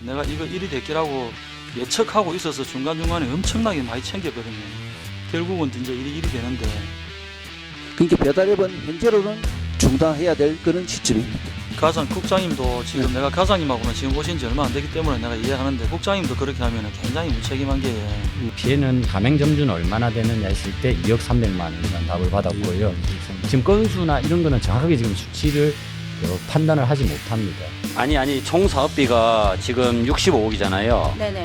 내가 이거 일이 됐기라고 예측하고 있어서 중간중간에 엄청나게 많이 챙겼거든요. 결국은 이제 일이 되는데 그러니까 배달앱은 현재로는 중단해야 될 그런 시점입니다. 가장 국장님도 지금 내가 가장님하고는 지금 오신 지 얼마 안 되기 때문에 내가 이해하는데 국장님도 그렇게 하면 굉장히 무책임한 게 피해는 가맹점주는 얼마나 되느냐 했을 때 2억 300만 원이라는 답을 받았고요. 지금 건수나 이런 거는 정확하게 지금 수치를 판단을 하지 못합니다. 아니 총 사업비가 지금 65억이잖아요. 네네.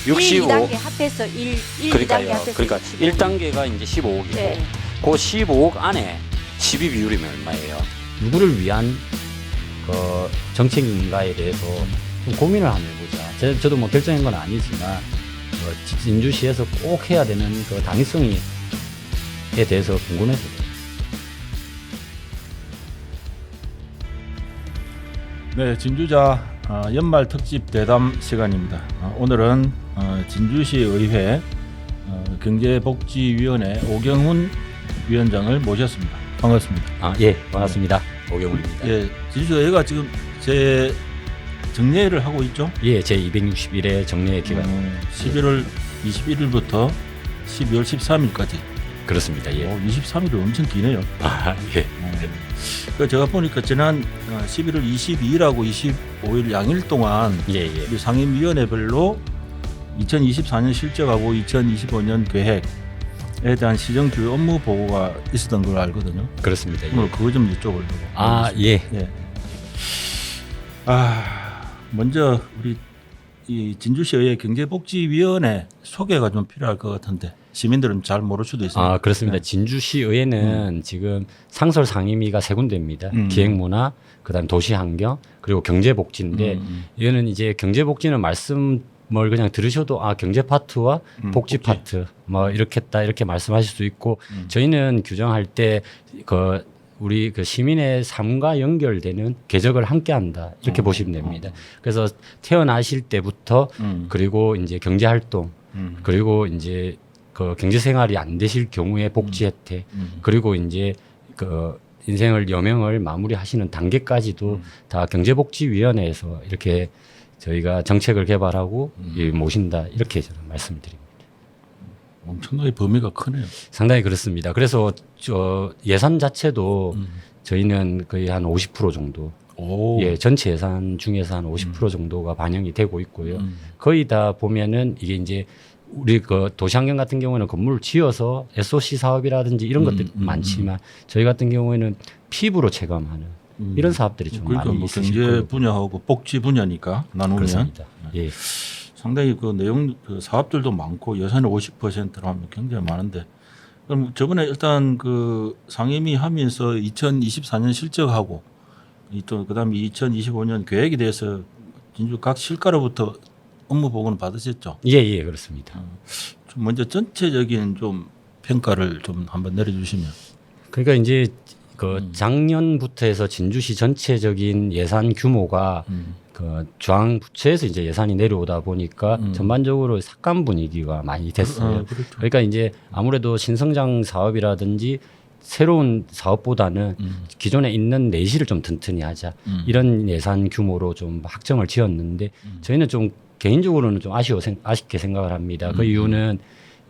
65. 2단계 합해서 1, 2단계 그러니까요. 합해서 그러니까 15. 1단계가 이제 15억이고 네. 그 15억 안에 12 비율이면 얼마예요? 누구를 위한 그 정책인가에 대해서 좀 고민을 한번 해보자. 저도 뭐 결정한 건 아니지만 진주시에서 꼭 해야 되는 그 당위성에 대해서 궁금해서. 네, 진주자 연말 특집 대담 시간입니다. 오늘은 진주시 의회 경제복지위원회 오경훈 위원장을 모셨습니다. 반갑습니다. 예, 반갑습니다. 오경훈입니다. 예, 진주의회가 지금 제 정례를 하고 있죠. 예, 제 261회 정례 기간. 11월 21일부터 12월 13일까지. 그렇습니다. 예. 23일이 엄청 기네요. 예. 그 제가 보니까 지난 11월 22일하고 25일 양일 동안 예. 이 상임위원회별로 2024년 실적하고 2025년 계획에 대한 시정주요 업무 보고가 있었던 걸로 알거든요. 그렇습니다. 예. 오늘 그거 좀 여쭤보려고. 예. 예. 먼저 우리 이 진주시의 경제복지위원회 소개가 좀 필요할 것 같은데 시민들은 잘 모를 수도 있습니다. 그렇습니다. 네. 진주시의회는 지금 상설 상임위가 세 군데입니다. 기획문화, 그다음 도시환경, 그리고 경제복지인데 이거는 이제 경제복지는 말씀을 그냥 들으셔도 경제 파트와 복지 파트 뭐 이렇겠다 이렇게 말씀하실 수 있고 저희는 규정할 때 우리 그 시민의 삶과 연결되는 궤적을 함께한다 이렇게 보시면 됩니다. 그래서 태어나실 때부터 그리고 이제 경제 활동 그리고 이제 그 경제 생활이 안 되실 경우에 복지 혜택 그리고 이제 그 인생을 여명을 마무리하시는 단계까지도 다 경제복지위원회에서 이렇게 저희가 정책을 개발하고 모신다 이렇게 저는 말씀드립니다. 엄청나게 범위가 크네요. 상당히 그렇습니다. 그래서 예산 자체도 저희는 거의 한 50% 정도, 예, 전체 예산 중에서 한 50% 정도가 반영이 되고 있고요. 거의 다 보면은 이게 이제 우리 그 도시환경 같은 경우는 건물을 지어서 SOC 사업이라든지 이런 것들이 많지만 저희 같은 경우에는 피부로 체감하는 이런 사업들이 좀 그러니까 많이 뭐 있으실 경제 거예요. 분야하고 복지 분야니까 나누면 그렇습니다. 예. 상당히 그 내용 그 사업들도 많고 예산이 50%로 하면 굉장히 많은데 그럼 저번에 일단 그 상임위 하면서 2024년 실적하고 또 그다음에 2025년 계획에 대해서 진주 각 실과로부터 업무 보고는 받으셨죠? 예, 그렇습니다. 좀 먼저 전체적인 좀 평가를 좀 한번 내려주시면. 그러니까 이제 그 작년부터 해서 진주시 전체적인 예산 규모가 그 중앙부처에서 이제 예산이 내려오다 보니까 전반적으로 삭감 분위기가 많이 됐어요. 그렇죠. 그러니까 이제 아무래도 신성장 사업이라든지 새로운 사업보다는 기존에 있는 내실을 좀 튼튼히 하자 이런 예산 규모로 좀 확정을 지었는데 저희는 좀 개인적으로는 좀 아쉽게 생각을 합니다. 그 이유는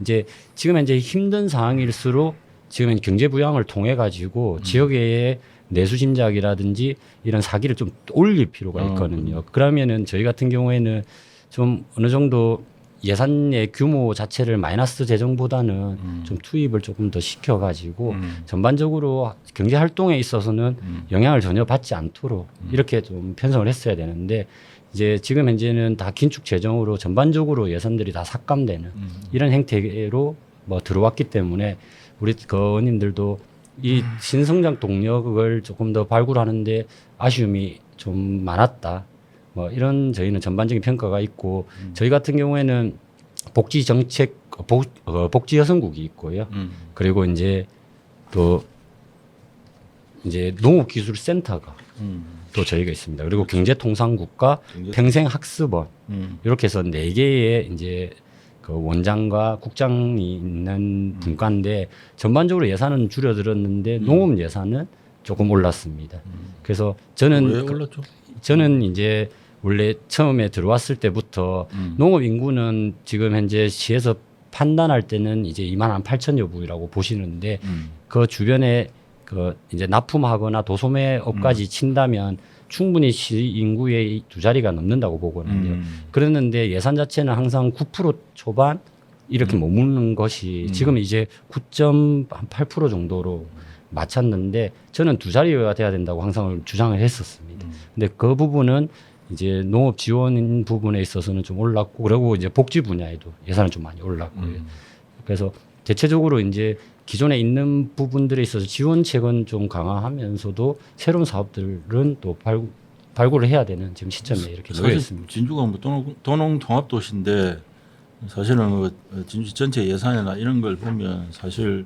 이제 지금 현재 힘든 상황일수록 지금 경제 부양을 통해 가지고 지역의 내수 진작이라든지 이런 사기를 좀 올릴 필요가 있거든요. 그러면은 저희 같은 경우에는 좀 어느 정도 예산의 규모 자체를 마이너스 재정보다는 좀 투입을 조금 더 시켜가지고 전반적으로 경제 활동에 있어서는 영향을 전혀 받지 않도록 이렇게 좀 편성을 했어야 되는데 이제 지금 현재는 다 긴축 재정으로 전반적으로 예산들이 다 삭감되는 이런 행태로 뭐 들어왔기 때문에 우리 의원님들도 이 신성장 동력을 조금 더 발굴하는데 아쉬움이 좀 많았다. 뭐 이런 저희는 전반적인 평가가 있고 저희 같은 경우에는 복지 정책 복지 여성국이 있고요. 그리고 이제 또 이제 농업기술센터가 또 저희가 있습니다. 그리고 경제통상국과 평생학습원 이렇게 해서 4개의 이제 그 원장과 국장이 있는 분과인데 전반적으로 예산은 줄어들었는데 농업 예산은 조금 올랐습니다. 그래서 왜 올랐죠? 저는 이제 원래 처음에 들어왔을 때부터 농업 인구는 지금 현재 시에서 판단할 때는 이제 2만 8천여 부라고 보시는데 그 주변에 그 이제 납품하거나 도소매업까지 친다면 충분히 시 인구의 2자리가 넘는다고 보거든요. 그랬는데 예산 자체는 항상 9% 초반 이렇게 머무는 것이 지금 이제 9.8% 정도로 맞췄는데 저는 2자리가 돼야 된다고 항상 주장을 했었습니다. 근데 그 부분은 이제 농업 지원 부분에 있어서는 좀 올랐고 그리고 이제 복지 분야에도 예산은 좀 많이 올랐고요. 그래서 대체적으로 이제 기존에 있는 부분들에 있어서 지원책은 좀 강화하면서도 새로운 사업들은 또 발굴을 해야 되는 지금 시점에 이렇게 놓여 사실 있습니다. 진주가 뭐 도농 통합 도시인데 사실은 그 진주 전체 예산이나 이런 걸 보면 사실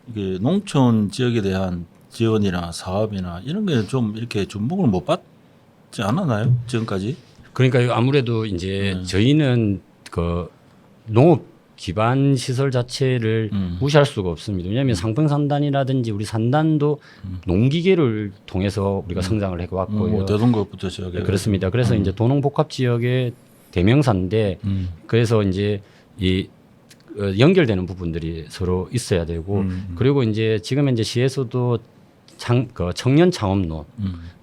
이게 농촌 지역에 대한 지원이나 사업이나 이런 게 좀 이렇게 주목을 못 받지 않았나요? 지금까지? 그러니까 아무래도 이제 저희는 그 농업 기반 시설 자체를 무시할 수가 없습니다. 왜냐하면 상평산단이라든지 우리 산단도 농기계를 통해서 우리가 성장을 해왔고요. 뭐 대동급부터 시작해. 네, 그렇습니다. 그래서 이제 도농복합 지역의 대명사인데 그래서 이제 이 연결되는 부분들이 서로 있어야 되고 그리고 이제 지금 현재 시에서도 그 청년 창업론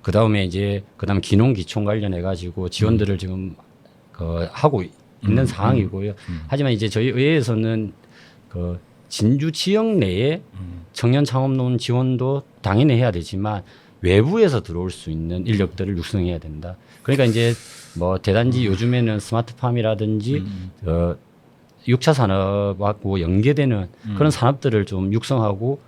그다음에 그다음 기농기촌 관련해 가지고 지원들을 지금 하고 있는 상황이고요. 하지만 이제 저희 의회에서는 그 진주 지역 내에 청년 창업론 지원도 당연히 해야 되지만 외부에서 들어올 수 있는 인력들을 육성해야 된다. 그러니까 이제 뭐 대단지 요즘에는 스마트팜이라든지 6차 산업하고 연계되는 그런 산업들을 좀 육성하고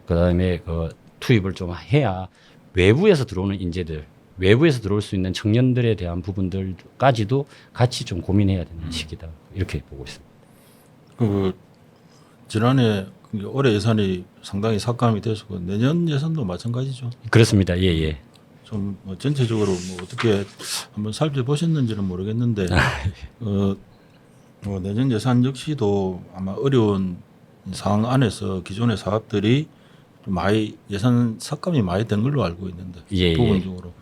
그다음에 그 투입을 좀 해야 외부에서 들어오는 인재들, 외부에서 들어올 수 있는 청년들에 대한 부분들까지도 같이 좀 고민해야 되는 시기다. 이렇게 보고 있습니다. 그 지난해 올해 예산이 상당히 삭감이 돼서 내년 예산도 마찬가지죠. 그렇습니다. 예, 예. 좀 뭐 전체적으로 뭐 어떻게 한번 살펴보셨는지는 모르겠는데 뭐 내년 예산 역시도 아마 어려운 상황 안에서 기존의 사업들이 좀 많이 예산 삭감이 많이 된 걸로 알고 있는데 예, 부분적으로.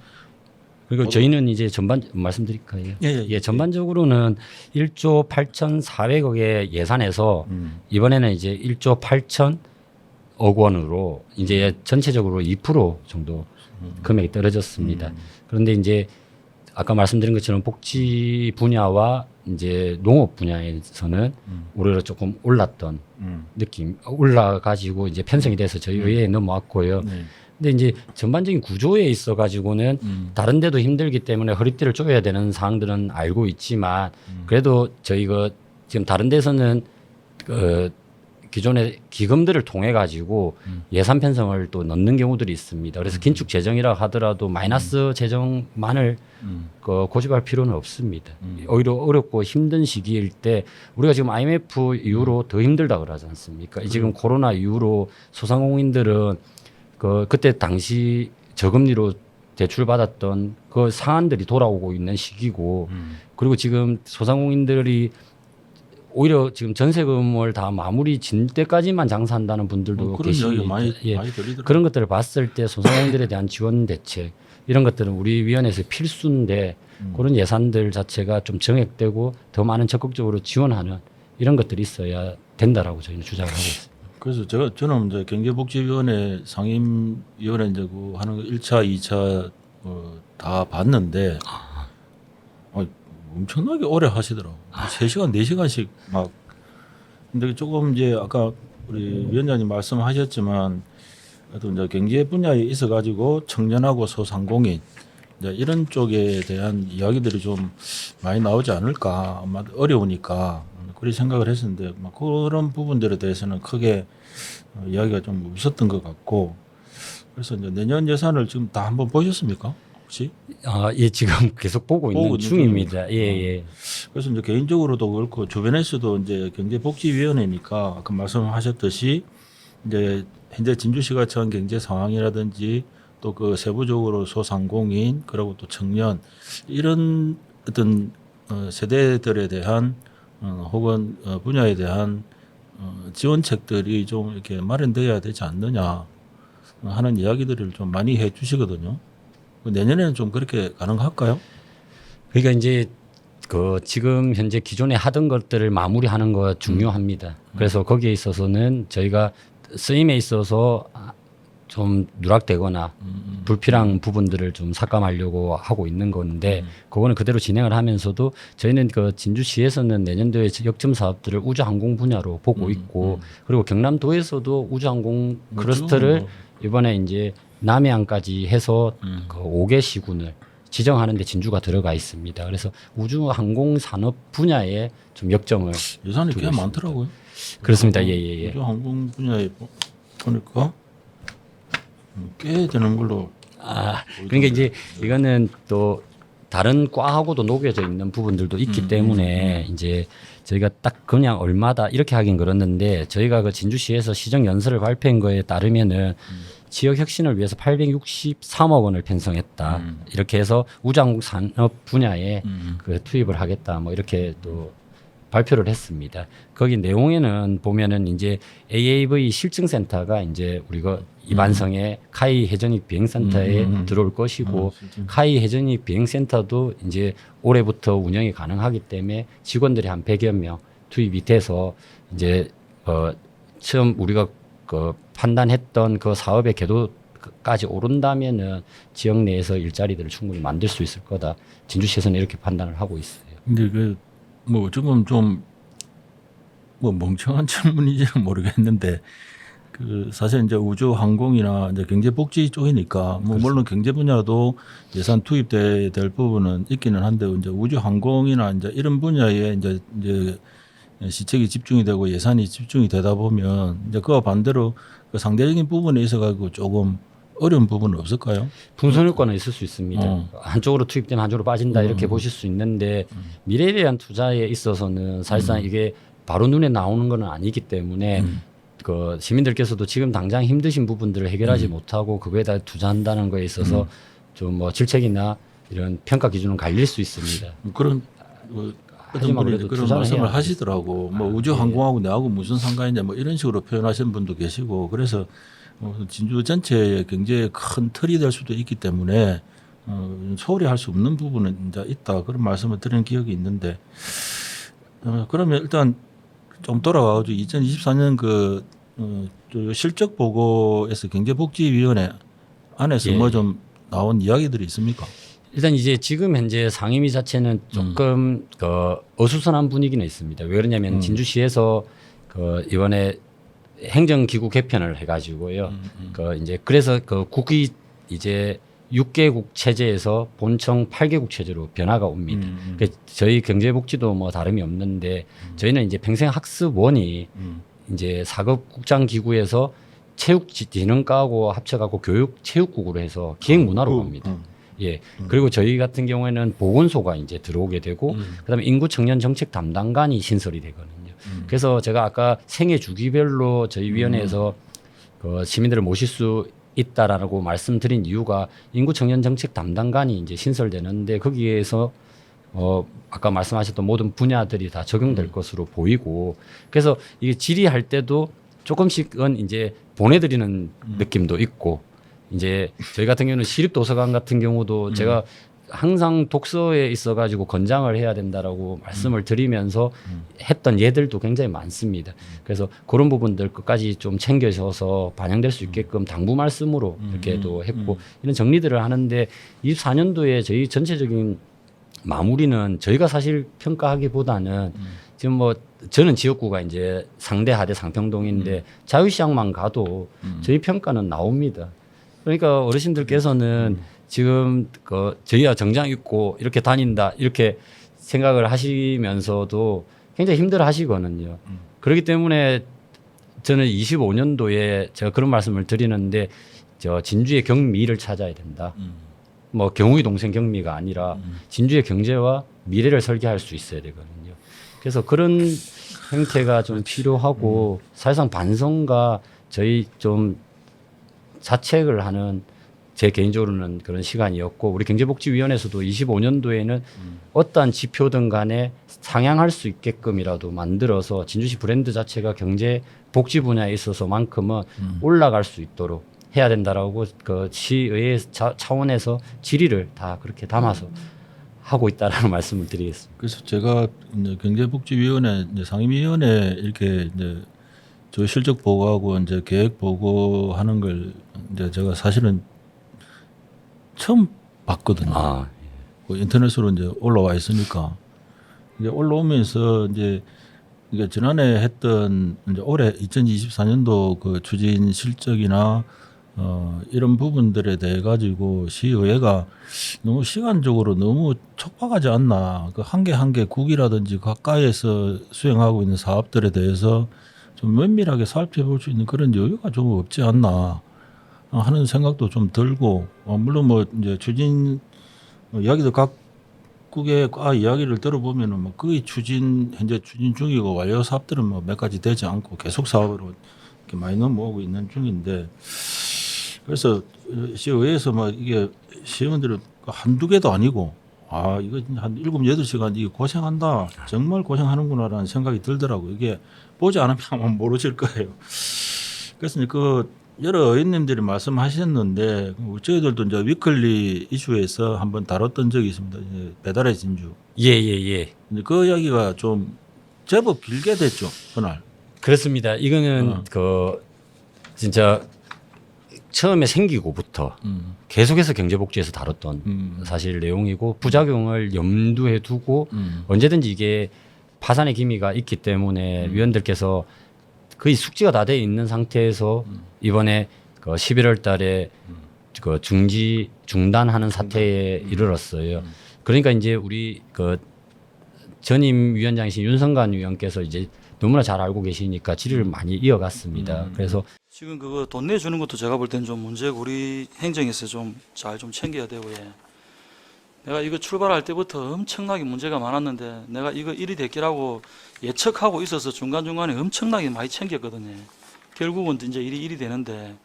그리고 저희는 이제 전반 말씀드릴까요? 예. 전반적으로는 1조 8,400억의 예산에서 이번에는 이제 1조 8천억 원으로 이제 전체적으로 2% 정도 금액이 떨어졌습니다. 그런데 이제 아까 말씀드린 것처럼 복지 분야와 이제 농업 분야에서는 오히려 조금 올랐던 느낌, 올라가지고 이제 편성이 돼서 저희 의회에 넘어왔고요. 근데 이제 전반적인 구조에 있어 가지고는 다른 데도 힘들기 때문에 허리띠를 쪼여야 되는 사항들은 알고 있지만 그래도 저희가 지금 다른 데서는 기존의 기금들을 통해 가지고 예산 편성을 또 넣는 경우들이 있습니다. 그래서 긴축 재정이라 하더라도 마이너스 재정만을 고집할 필요는 없습니다. 오히려 어렵고 힘든 시기일 때 우리가 지금 IMF 이후로 더 힘들다 그러지 않습니까? 지금 코로나 이후로 소상공인들은 그때 당시 저금리로 대출받았던 그 상한들이 돌아오고 있는 시기고 그리고 지금 소상공인들이 오히려 지금 전세금을 다 마무리 진 때까지만 장사한다는 분들도 그런 이야기 계시고 많이 들리더라고요. 그런 것들을 봤을 때 소상공인들에 대한 지원 대책 이런 것들은 우리 위원회에서 필수인데 그런 예산들 자체가 좀 정액되고 더 많은 적극적으로 지원하는 이런 것들이 있어야 된다라고 저희는 주장을 하고 있습니다. 그래서 저는 이제 경제복지위원회 상임위원회 이제 그 하는 거 1차, 2차 다 봤는데 엄청나게 오래 하시더라고. 3시간, 4시간씩 막. 근데 조금 이제 아까 우리 위원장님 말씀하셨지만 또 이제 경제 분야에 있어 가지고 청년하고 소상공인 이제 이런 쪽에 대한 이야기들이 좀 많이 나오지 않을까. 아마 어려우니까 그렇게 생각을 했었는데 막 그런 부분들에 대해서는 크게 이야기가 좀 없었던 것 같고 그래서 이제 내년 예산을 지금 다 한번 보셨습니까? 혹시? 예, 지금 계속 보고 있는 중입니다. 예. 그래서 이제 개인적으로도 그렇고 주변에서도 이제 경제복지위원회니까 아까 말씀하셨듯이 이제 현재 진주시가 처한 경제 상황이라든지 또 그 세부적으로 소상공인 그리고 또 청년 이런 어떤 세대들에 대한 혹은 분야에 대한 지원책들이 좀 이렇게 마련돼야 되지 않느냐 하는 이야기들을 좀 많이 해 주시거든요. 내년에는 좀 그렇게 가능할까요? 그러니까 이제 그 지금 현재 기존에 하던 것들을 마무리하는 거 중요합니다. 그래서 거기에 있어서는 저희가 쓰임에 있어서 좀 누락되거나 불필요한 부분들을 좀 삭감하려고 하고 있는 건데 그거는 그대로 진행을 하면서도 저희는 그 진주시에서는 내년도에 역점 사업들을 우주항공 분야로 보고 있고 그리고 경남도에서도 우주항공 클러스터를 이번에 이제 남해안까지 해서 그 5개 시군을 지정하는데 진주가 들어가 있습니다. 그래서 우주항공 산업 분야에 좀 역점을 예산이 꽤 두고 있습니다. 많더라고요. 그렇습니다. 예. 우주항공 분야에 보니까 꽤 되는 걸로. 그러니까 이제 이거는 또 다른 과하고도 녹여져 있는 부분들도 있기 때문에 이제 저희가 딱 그냥 얼마다 이렇게 하긴 그렇는데 저희가 그 진주시에서 시정 연설을 발표한 거에 따르면은 지역 혁신을 위해서 863억 원을 편성했다. 이렇게 해서 우주항공 산업 분야에 그 투입을 하겠다. 뭐 이렇게 또 발표를 했습니다. 거기 내용에는 보면은 이제 AAV 실증센터가 이제 우리가 이반성의 카이 해전익 비행센터에 들어올 것이고 카이 해전익 비행센터도 이제 올해부터 운영이 가능하기 때문에 직원들이 한 100여 명 투입이 돼서 이제 처음 우리가 그 판단했던 그 사업의 궤도까지 오른다면은 지역 내에서 일자리들을 충분히 만들 수 있을 거다. 진주시에서는 이렇게 판단을 하고 있어요. 근데 그 뭐 지금 좀 뭐 멍청한 질문인지는 모르겠는데 그 사실 이제 우주 항공이나 이제 경제복지 쪽이니까 뭐 물론 경제 분야도 예산 투입될 부분은 있기는 한데 이제 우주 항공이나 이제 이런 분야에 이제 시책이 집중이 되고 예산이 집중이 되다 보면 이제 그와 반대로 그 상대적인 부분에 있어 가지고 조금 어려운 부분은 없을까요? 분선 효과는 있을 수 있습니다. 한쪽으로 투입되면 한쪽으로 빠진다 이렇게 보실 수 있는데 미래에 대한 투자에 있어서는 사실상 이게 바로 눈에 나오는 건 아니기 때문에 그 시민들께서도 지금 당장 힘드신 부분들을 해결하지 못하고 그거에다 투자한다는 거에 있어서 좀 뭐 질책이나 이런 평가 기준은 갈릴 수 있습니다. 그런 어떤 하지만 분이 그래도 그런 투자는 말씀을 해야 하시더라고. 뭐 우주 항공하고 내하고 무슨 상관이냐 뭐 이런 식으로 표현하시는 분도 계시고 그래서 진주 전체의 경제에 큰 틀이 될 수도 있기 때문에 소홀히 할 수 없는 부분은 이제 있다 그런 말씀을 드린 기억이 있는데 그러면 일단 좀 돌아가가지고 2024년 그 실적 보고에서 경제복지위원회 안에서 뭐 좀 나온 이야기들이 있습니까? 일단 이제 지금 현재 상임위 자체는 조금 그 어수선한 분위기는 있습니다. 왜 그러냐면 진주시에서 그 이번에 행정기구 개편을 해가지고요. 그 이제 그래서 그 국이 이제 6개국 체제에서 본청 8개국 체제로 변화가 옵니다. 그 저희 경제복지도 뭐 다름이 없는데 저희는 이제 평생학습원이 이제 4급 국장기구에서 체육진흥과하고 합쳐갖고 교육체육국으로 해서 기획문화로 갑니다. 예. 그리고 저희 같은 경우에는 보건소가 이제 들어오게 되고 그다음에 인구청년 정책 담당관이 신설이 되거든요. 그래서 제가 아까 생애 주기별로 저희 위원회에서 그 시민들을 모실 수 있다라고 말씀드린 이유가 인구청년 정책 담당관이 이제 신설되는데 거기에서 아까 말씀하셨던 모든 분야들이 다 적용될 것으로 보이고 그래서 이게 질의할 때도 조금씩은 이제 보내드리는 느낌도 있고 이제 저희 같은 경우는 시립도서관 같은 경우도 제가 항상 독서에 있어가지고 권장을 해야 된다라고 말씀을 드리면서 했던 예들도 굉장히 많습니다. 그래서 그런 부분들 끝까지 좀 챙겨져서 반영될 수 있게끔 당부 말씀으로 이렇게도 했고 이런 정리들을 하는데 24년도에 저희 전체적인 마무리는 저희가 사실 평가하기보다는 지금 뭐 저는 지역구가 이제 상대 하대 상평동인데 자유시장만 가도 저희 평가는 나옵니다. 그러니까 어르신들께서는 지금 그 저희가 정장 입고 이렇게 다닌다 이렇게 생각을 하시면서도 굉장히 힘들어 하시거든요. 그렇기 때문에 저는 25년도에 제가 그런 말씀을 드리는데 저 진주의 경미를 찾아야 된다. 뭐 경우의 동생 경미가 아니라 진주의 경제와 미래를 설계할 수 있어야 되거든요. 그래서 그런 형태가 좀 필요하고 사실상 반성과 저희 좀 자책을 하는 제 개인적으로는 그런 시간이었고 우리 경제복지위원회에서도 25년도에는 어떠한 지표든 간에 상향할 수 있게끔이라도 만들어서 진주시 브랜드 자체가 경제 복지 분야에 있어서만큼은 올라갈 수 있도록 해야 된다라고 그 시의회 차원에서 질의를 다 그렇게 담아서 하고 있다라는 말씀을 드리겠습니다. 그래서 제가 이제 경제복지위원회 이제 상임위원회 이렇게 이제 저 실적 보고하고 이제 계획 보고하는 걸 이제 제가 사실은 처음 봤거든요. 아, 그 인터넷으로 이제 올라와 있으니까 이제 올라오면서 이제 이게 지난해 했던 이제 올해 2024년도 그 추진 실적이나 이런 부분들에 대해 가지고 시의회가 너무 시간적으로 너무 촉박하지 않나. 그 한 개 한 개 국이라든지 가까이에서 수행하고 있는 사업들에 대해서 좀 면밀하게 살펴볼 수 있는 그런 여유가 좀 없지 않나 하는 생각도 좀 들고, 물론 뭐 이제 추진 이야기도 각국의 과 이야기를 들어보면은 뭐 거의 현재 추진 중이고 완료 사업들은 뭐 몇 가지 되지 않고 계속 사업으로 이렇게 많이 넘어오고 있는 중인데, 그래서 시의회에서 막 이게 시의원들은 한두 개도 아니고 이거 한 7, 8시간 이게 고생한다. 정말 고생하는구나라는 생각이 들더라고요. 이게 보지 않으면 아마 모르실 거예요. 그래서 이제 그 여러 의원님들이 말씀하셨는데 저희들도 이제 위클리 이슈에서 한번 다뤘던 적이 있습니다. 이제 배달의 진주. 예. 근데 그 이야기가 좀 제법 길게 됐죠, 그날. 그렇습니다. 이거는 그 진짜 처음에 생기고부터 계속해서 경제복지에서 다뤘던 사실 내용이고, 부작용을 염두에 두고 언제든지 이게 파산의 기미가 있기 때문에 위원들께서 거의 숙지가 다 돼 있는 상태에서 이번에 그 11월 달에 그 중단하는 사태에 이르렀어요. 그러니까 이제 우리 그 전임 위원장이신 윤성관 위원께서 이제 너무나 잘 알고 계시니까 질의를 많이 이어갔습니다. 그래서 지금 그거 돈 내주는 것도 제가 볼 때는 좀 문제고 우리 행정에서 좀 잘 좀 챙겨야 되고, 내가 이거 출발할 때부터 엄청나게 문제가 많았는데 내가 이거 일이 됐기라고 예측하고 있어서 중간중간에 엄청나게 많이 챙겼거든요. 결국은 이제 일이 되는데,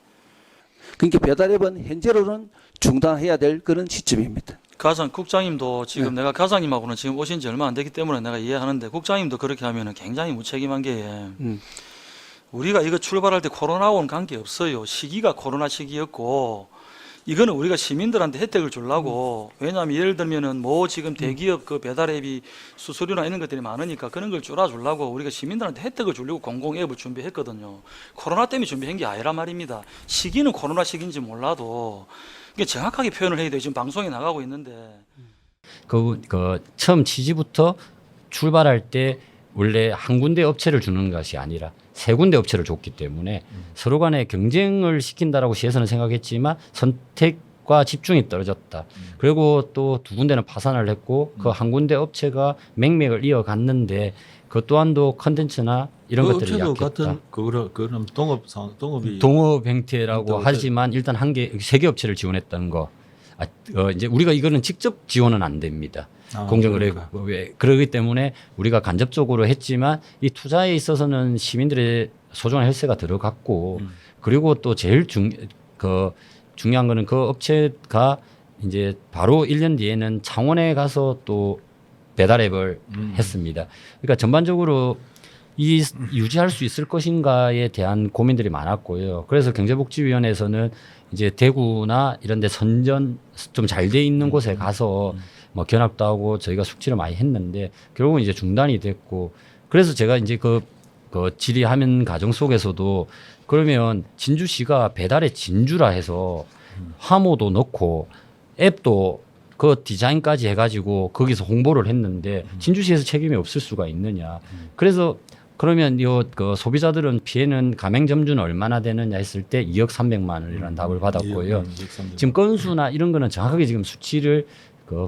그러니까 배달앱은 현재로는 중단해야 될 그런 시점입니다. 국장님도 지금 내가 과장님하고는 지금 오신 지 얼마 안 됐기 때문에 내가 이해하는데, 국장님도 그렇게 하면은 굉장히 무책임한 게, 우리가 이거 출발할 때 코로나와는 관계 없어요. 시기가 코로나 시기였고, 이거는 우리가 시민들한테 혜택을 주려고, 왜냐하면 예를 들면은 뭐 지금 대기업 그 배달앱이 수수료나 이런 것들이 많으니까 그런 걸 줄여주려고 우리가 시민들한테 혜택을 주려고 공공앱을 준비했거든요. 코로나 때문에 준비한 게 아니란 말입니다. 시기는 코로나 시기인지 몰라도 이게 정확하게 표현을 해야 돼요. 지금 방송에 나가고 있는데. 그 처음 취지부터 출발할 때 원래 한 군데 업체를 주는 것이 아니라 세 군데 업체를 줬기 때문에 서로 간에 경쟁을 시킨다라고 시에서는 생각했지만 선택과 집중이 떨어졌다. 그리고 또 두 군데는 파산을 했고 그 한 군데 업체가 맹맥을 이어갔는데 그 또한도 컨텐츠나 이런 그 것들이 업체도 약했다. 같은 그럼 동업이 동업 형태라고 하지만 일단 세 개 업체를 지원했다는 거. 이제 우리가 이거는 직접 지원은 안 됩니다. 공정거래법에 그러기 때문에 우리가 간접적으로 했지만 이 투자에 있어서는 시민들의 소중한 혈세가 들어갔고, 그리고 또 제일 중요한 거는 그 업체가 이제 바로 1년 뒤에는 창원에 가서 또 배달앱을 했습니다. 그러니까 전반적으로 유지할 수 있을 것인가에 대한 고민들이 많았고요. 그래서 경제복지위원회에서는 이제 대구나 이런 데 선전 좀 잘 돼 있는 곳에 가서 뭐 견학도 하고 저희가 숙지를 많이 했는데 결국은 이제 중단이 됐고, 그래서 제가 이제 그 질의하는 과정 속에서도 그러면 진주시가 배달의 진주라 해서 화모도 넣고 앱도 그 디자인까지 해가지고 거기서 홍보를 했는데 진주시에서 책임이 없을 수가 있느냐. 그래서 그러면 그 소비자들은 피해는 가맹점주는 얼마나 되느냐 했을 때 2억 300만 원이라는 답을 받았고요. 지금 건수나 이런 거는 정확하게 지금 수치를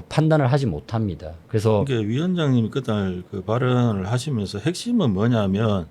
판단을 하지 못합니다. 그래서 위원장님이 그날 그 발언을 하시면서 핵심은 뭐냐면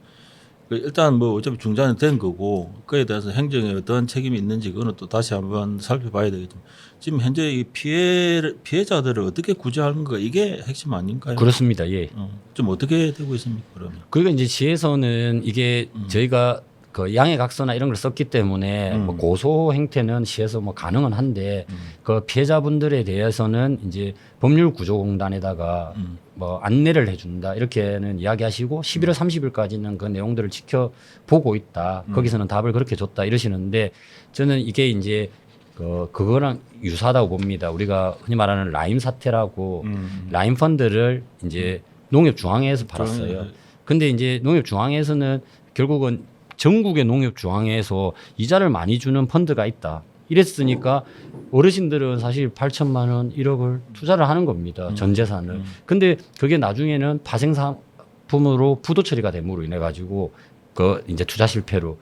일단 뭐 어차피 중단이 된 거고 그에 대해서 행정에 어떤 책임이 있는지 그거는 또 다시 한번 살펴봐야 되겠지만 지금 현재 이 피해자들을 어떻게 구제하는가 이게 핵심 아닌가요? 그렇습니다. 예. 좀 어떻게 되고 있습니까 그러면? 그러니까 이제 시에서는 이게 저희가 그 양해각서나 이런 걸 썼기 때문에 뭐 고소 행태는 시에서 뭐 가능은 한데 그 피해자분들에 대해서는 이제 법률구조공단에다가 뭐 안내를 해준다 이렇게는 이야기하시고 11월 30일까지는 그 내용들을 지켜보고 있다. 거기서는 답을 그렇게 줬다 이러시는데 저는 이게 이제 그거랑 유사하다고 봅니다. 우리가 흔히 말하는 라임 사태라고 라임 펀드를 이제 농협중앙회에서 팔았어요. 근데 이제 농협중앙회에서는 결국은 전국의 농협중앙회에서 이자를 많이 주는 펀드가 있다. 이랬으니까 어르신들은 사실 8천만 원, 1억을 투자를 하는 겁니다. 전 재산을. 근데 그게 나중에는 파생 상품으로 부도 처리가 됨으로 인해 가지고 그 이제 투자 실패로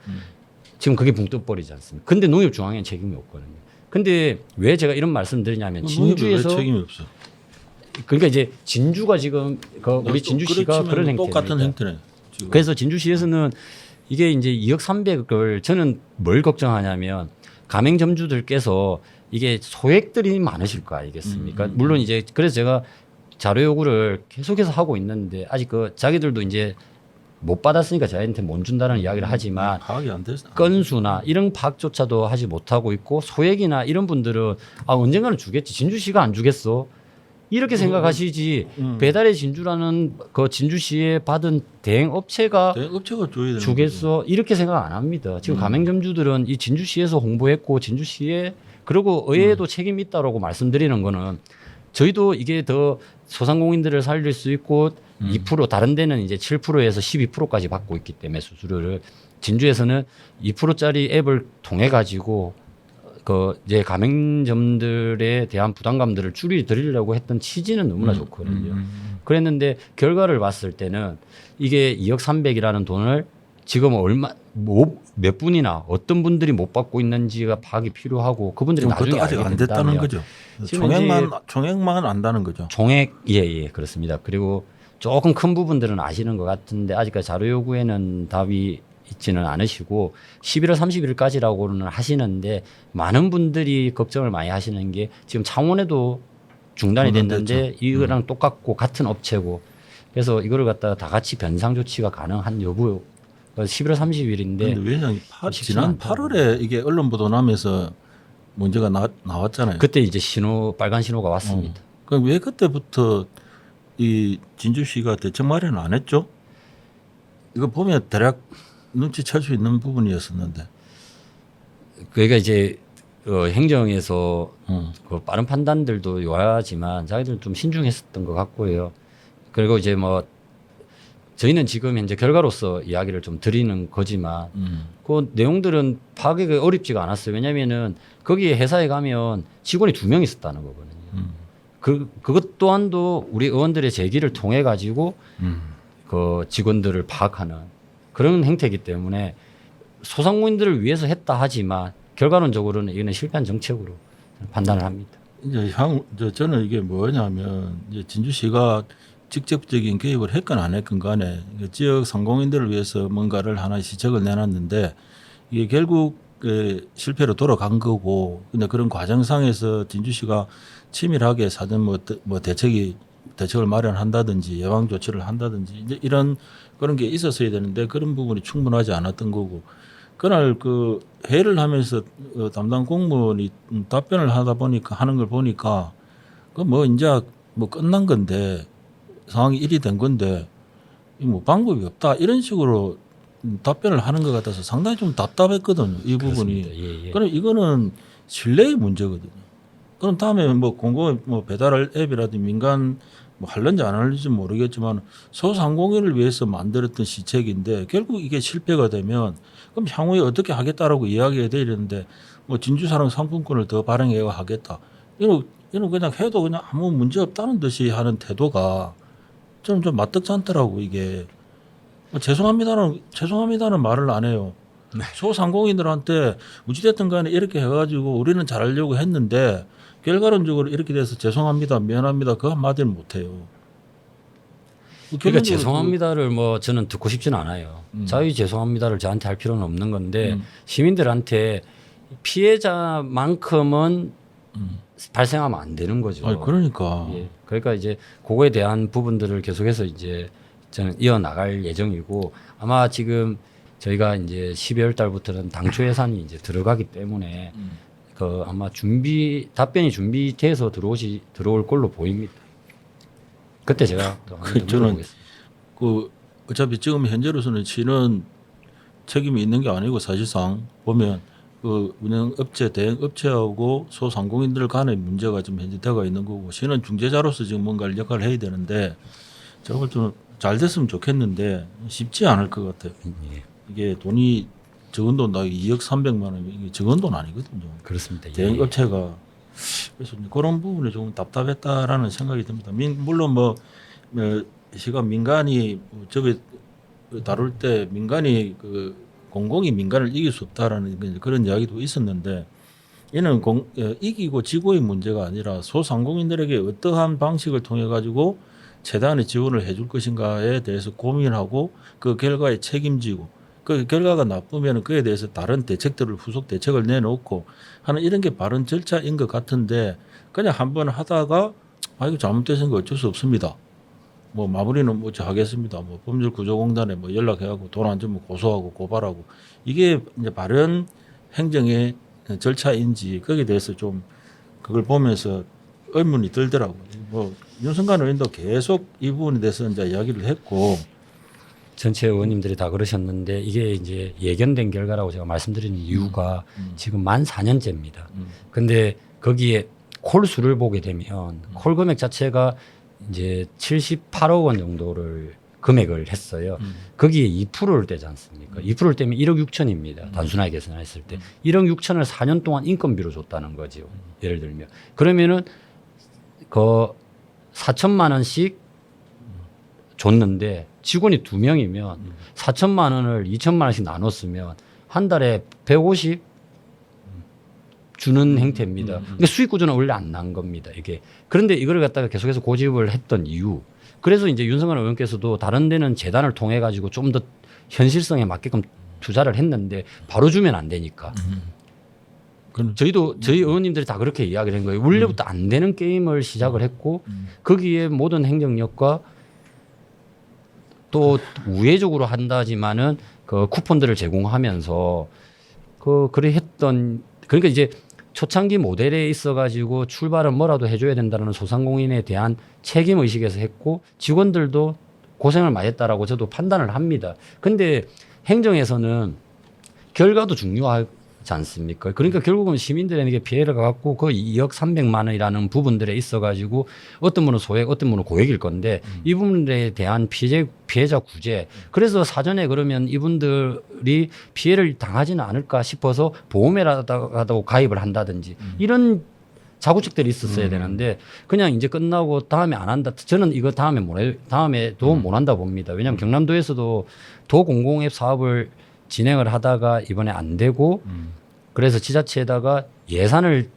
지금 그게 붕 떠버리지 않습니까? 근데 농협중앙회는 책임이 없거든요. 근데 왜 제가 이런 말씀 드리냐면 진주에서 왜 책임이 없어. 그러니까 이제 진주가 지금 우리 진주시가 그런 행태 똑같은 행태네. 지금. 그래서 진주시에서는 이게 이제 2억 300을 저는 뭘 걱정하냐면 가맹점주들께서 이게 소액들이 많으실 거 아니겠습니까? 물론 이제 그래서 제가 자료 요구를 계속해서 하고 있는데 아직 그 자기들도 이제 못 받았으니까 저희한테 못 준다는 이야기를 하지만 파악이 안 됐어. 건수나 이런 파악조차도 하지 못하고 있고 소액이나 이런 분들은 아 언젠가는 주겠지 진주시가 안 주겠어 이렇게 생각하시지 배달의 진주라는 그 진주시에 받은 대행업체가 업체가 줘야 되는 주겠어 이렇게 생각 안 합니다. 지금 가맹점주들은 이 진주시에서 홍보했고 진주시에 그리고 의회에도 책임이 있다라고 말씀드리는 거는 저희도 이게 더 소상공인들을 살릴 수 있고 2% 다른 데는 이제 7%에서 12%까지 받고 있기 때문에 수수료를 진주에서는 2%짜리 앱을 통해 가지고 그 이제 가맹점들에 대한 부담감들을 줄여드리려고 했던 취지는 너무나 좋거든요. 그랬는데 결과를 봤을 때는 이게 2억 300이라는 돈을 지금 몇 분이나 어떤 분들이 못 받고 있는지가 파악이 필요하고 그분들이 나중에 아직 알게 안 됐다는 된다면 거죠. 지금 총액만 안다는 거죠. 종액 예 그렇습니다. 그리고 조금 큰 부분들은 아시는 것 같은데 아직까지 자료 요구에는 답이 있지는 않으시고 11월 30일까지라고는 하시는데 많은 분들이 걱정을 많이 하시는 게 지금 창원에도 중단이 됐는데 이거랑 똑같고 같은 업체고 그래서 이거를 갖다가 다 같이 변상 조치가 가능한 여부 11월 30일인데 근데 왜냐면 지난 8월에 이게 언론 보도 나면서 문제가 나왔잖아요. 그때 이제 빨간 신호가 왔습니다. 그럼 왜 그때부터 이 진주시가 대책 마련을 안 했죠? 이거 보면 대략 눈치챌 수 있는 부분이었었는데. 그러니까 이제 행정에서 그 빠른 판단들도 요하지만 자기들 좀 신중했었던 것 같고요. 그리고 이제 뭐 저희는 지금 현재 결과로서 이야기를 좀 드리는 거지만 그 내용들은 파악이 어렵지가 않았어요. 왜냐하면은 거기 회사에 가면 직원이 2명 있었다는 거거든요. 그것 또한도 우리 의원들의 제기를 통해 가지고 그 직원들을 파악하는 그런 행태이기 때문에 소상공인들을 위해서 했다 하지만 결과론적으로는 이거는 실패한 정책으로 판단을 합니다. 이제 저는 이게 뭐냐면 이제 진주시가 직접적인 개입을 했건 안 했건 간에 지역 상공인들을 위해서 뭔가를 하나의 시책을 내놨는데 이게 결국 실패로 돌아간 거고 근데 그런 과정상에서 진주시가 치밀하게 사전 뭐 대책을 마련한다든지 예방 조치를 한다든지 이제 이런 그런 게 있었어야 되는데 그런 부분이 충분하지 않았던 거고 그날 그 회의를 하면서 담당 공무원이 답변을 하다 보니까 하는 걸 보니까 그 뭐 이제 뭐 끝난 건데 상황이 일이 된 건데 뭐 방법이 없다 이런 식으로 답변을 하는 것 같아서 상당히 좀 답답했거든요. 이 부분이. 예. 그럼 이거는 신뢰의 문제거든요. 그럼 다음에 뭐 공공 뭐 배달 앱이라든지 민간 뭐 할는지 안 할는지 모르겠지만 소상공인을 위해서 만들었던 시책인데 결국 이게 실패가 되면 그럼 향후에 어떻게 하겠다라고 이야기해야 되는데 뭐 진주사랑 상품권을 더 발행해 하겠다. 이런 그냥 해도 그냥 아무 문제 없다는 듯이 하는 태도가 좀 맞득지 않더라고 이게. 뭐 죄송합니다는 말을 안 해요. 소상공인들한테 어찌됐든 간에 이렇게 해가지고 우리는 잘하려고 했는데 결과론적으로 이렇게 돼서 죄송합니다, 미안합니다 그 한마디를 못 해요. 그러니까 죄송합니다를 뭐 저는 듣고 싶지는 않아요. 자유 죄송합니다를 저한테 할 필요는 없는 건데 시민들한테 피해자만큼은 발생하면 안 되는 거죠. 아니, 그러니까. 예. 그러니까 이제 그거에 대한 부분들을 계속해서 이제 저는 이어나갈 예정이고 아마 지금 저희가 이제 12월 달부터는 당초 예산이 이제 들어가기 때문에 그 아마 답변이 준비돼서 들어올 걸로 보입니다. 그때 제가 또 한번 물어보겠습니다. 그 어차피 지금 현재로서는 시는 책임이 있는 게 아니고 사실상 보면 그 운영업체, 대행업체하고 소상공인들 간의 문제가 지금 현재 되어 있는 거고 시는 중재자로서 지금 뭔가를 역할을 해야 되는데 제가 볼 때는 잘 됐으면 좋겠는데 쉽지 않을 것 같아요. 예, 이게 돈이 적은 돈, 나 2억 300만 원 이게 적은 돈 아니거든요. 그렇습니다. 예. 대행업체가 그래서 이제 그런 부분이 좀 답답했다라는 생각이 듭니다. 물론 뭐 시가 민간이 저게 다룰 때 민간이 그 공공이 민간을 이길 수 없다라는 그런 이야기도 있었는데 이는 이기고 지고의 문제가 아니라 소상공인들에게 어떠한 방식을 통해 가지고 재단의 지원을 해줄 것인가에 대해서 고민하고 그 결과에 책임지고 그 결과가 나쁘면 그에 대해서 다른 대책들을 후속 대책을 내놓고 하는 이런 게 바른 절차인 것 같은데 그냥 한번 하다가 아 이거 잘못됐으니까 어쩔 수 없습니다. 뭐 마무리는 뭐 하겠습니다. 뭐 법률구조공단에 뭐 연락해가고 돈 안 주면 고소하고 고발하고 이게 이제 바른 행정의 절차인지 거기에 대해서 좀 그걸 보면서 의문이 들더라고요. 뭐 윤석열 의원도 계속 이 부분에 대해서 이제 이야기를 했고 전체 의원님들이 다 그러셨는데 이게 이제 예견된 결과라고 제가 말씀드리는 이유가 지금 만 4년째입니다. 근데 거기에 콜 수를 보게 되면 콜 금액 자체가 이제 78억 원 정도를 금액을 했어요. 거기에 2%를 떼지 않습니까? 2%를 떼면 1억 6천입니다. 단순하게 계산했을 때. 1억 6천을 4년 동안 인건비로 줬다는 거죠. 예를 들면. 그러면은 그 4천만 원씩 줬는데 직원이 2명이면 4천만 원을 2천만 원씩 나눴으면 한 달에 150 주는 행태입니다. 근데 수익 구조는 원래 안 난 겁니다. 이게. 그런데 이걸 갖다가 계속해서 고집을 했던 이유. 그래서 이제 윤석열 의원께서도 다른 데는 재단을 통해 가지고 좀 더 현실성에 맞게끔 투자를 했는데 바로 주면 안 되니까. 저희 의원님들이 다 그렇게 이야기를 한 거예요. 원래부터 안 되는 게임을 시작을 했고 거기에 모든 행정력과 또 우회적으로 한다지만은 그 쿠폰들을 제공하면서 그래 했던 그러니까 이제 초창기 모델에 있어 가지고 출발은 뭐라도 해줘야 된다는 소상공인에 대한 책임 의식에서 했고 직원들도 고생을 많이 했다라고 저도 판단을 합니다. 근데 행정에서는 결과도 중요하지 않습니까? 그러니까 결국은 시민들에게 피해를 갖고 그 2억 300만 원이라는 부분들에 있어 가지고 어떤 분은 소액, 어떤 분은 고액일 건데 이 부분에 대한 피해자 구제. 그래서 사전에 그러면 이분들이 피해를 당하지는 않을까 싶어서 보험에라도 가입을 한다든지 이런 자구책들이 있었어야 되는데 그냥 이제 끝나고 다음에 안 한다. 저는 이거 다음에도 못 한다 봅니다. 왜냐하면 경남도에서도 도공공앱 사업을 진행을 하다가 이번에 안 되고 그래서 지자체에다가 예산을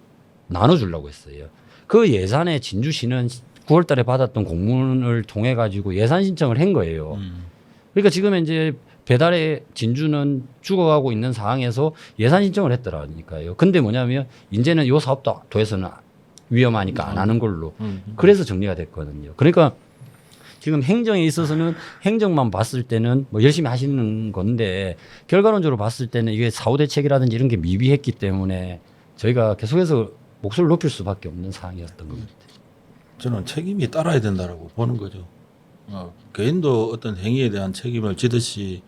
나눠주려고 했어요. 그 예산에 진주시는 9월 달에 받았던 공문을 통해 가지고 예산 신청을 한 거예요. 그러니까 지금 이제 배달의 진주는 죽어가고 있는 상황에서 예산 신청을 했더라니까요. 근데 뭐냐면 이제는 요 사업도 도에서는 위험하니까 안 하는 걸로. 그래서 정리가 됐거든요. 그러니까 지금 행정에 있어서는 행정만 봤을 때는 뭐 열심히 하시는 건데 결과론적으로 봤을 때는 이게 사후 대책이라든지 이런 게 미비했기 때문에 저희가 계속해서 목소리를 높일 수밖에 없는 상황이었던 겁니다. 저는 책임이 따라야 된다라고 보는 거죠. 개인도 어떤 행위에 대한 책임을 지듯이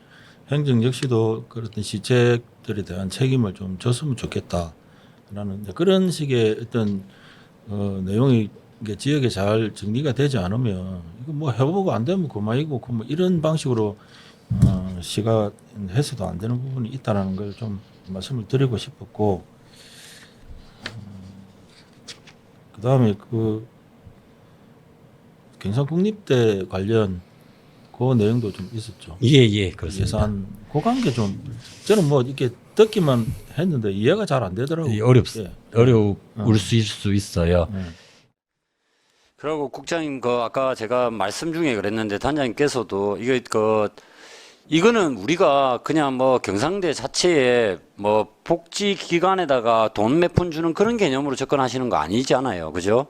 행정 역시도 그런 시책들에 대한 책임을 좀 졌으면 좋겠다라는 그런 식의 어떤 내용이 이게 지역에 잘 정리가 되지 않으면 이거 뭐 해보고 안 되면 그만이고 뭐 이런 방식으로 시가 해서도 안 되는 부분이 있다라는 걸 좀 말씀을 드리고 싶었고 그 다음에 그 경상국립대 관련 그 내용도 좀 있었죠. 예, 그렇습니다. 예산 그 관계 좀 저는 뭐 이렇게 듣기만 했는데 이해가 잘 안 되더라고요. 어려울 수 있어요. 그리고 국장님 아까 제가 말씀 중에 그랬는데 단장님께서도 이거는 우리가 그냥 뭐 경상대 자체에 뭐 복지기관에다가 돈 몇 푼 주는 그런 개념으로 접근하시는 거 아니잖아요. 그죠?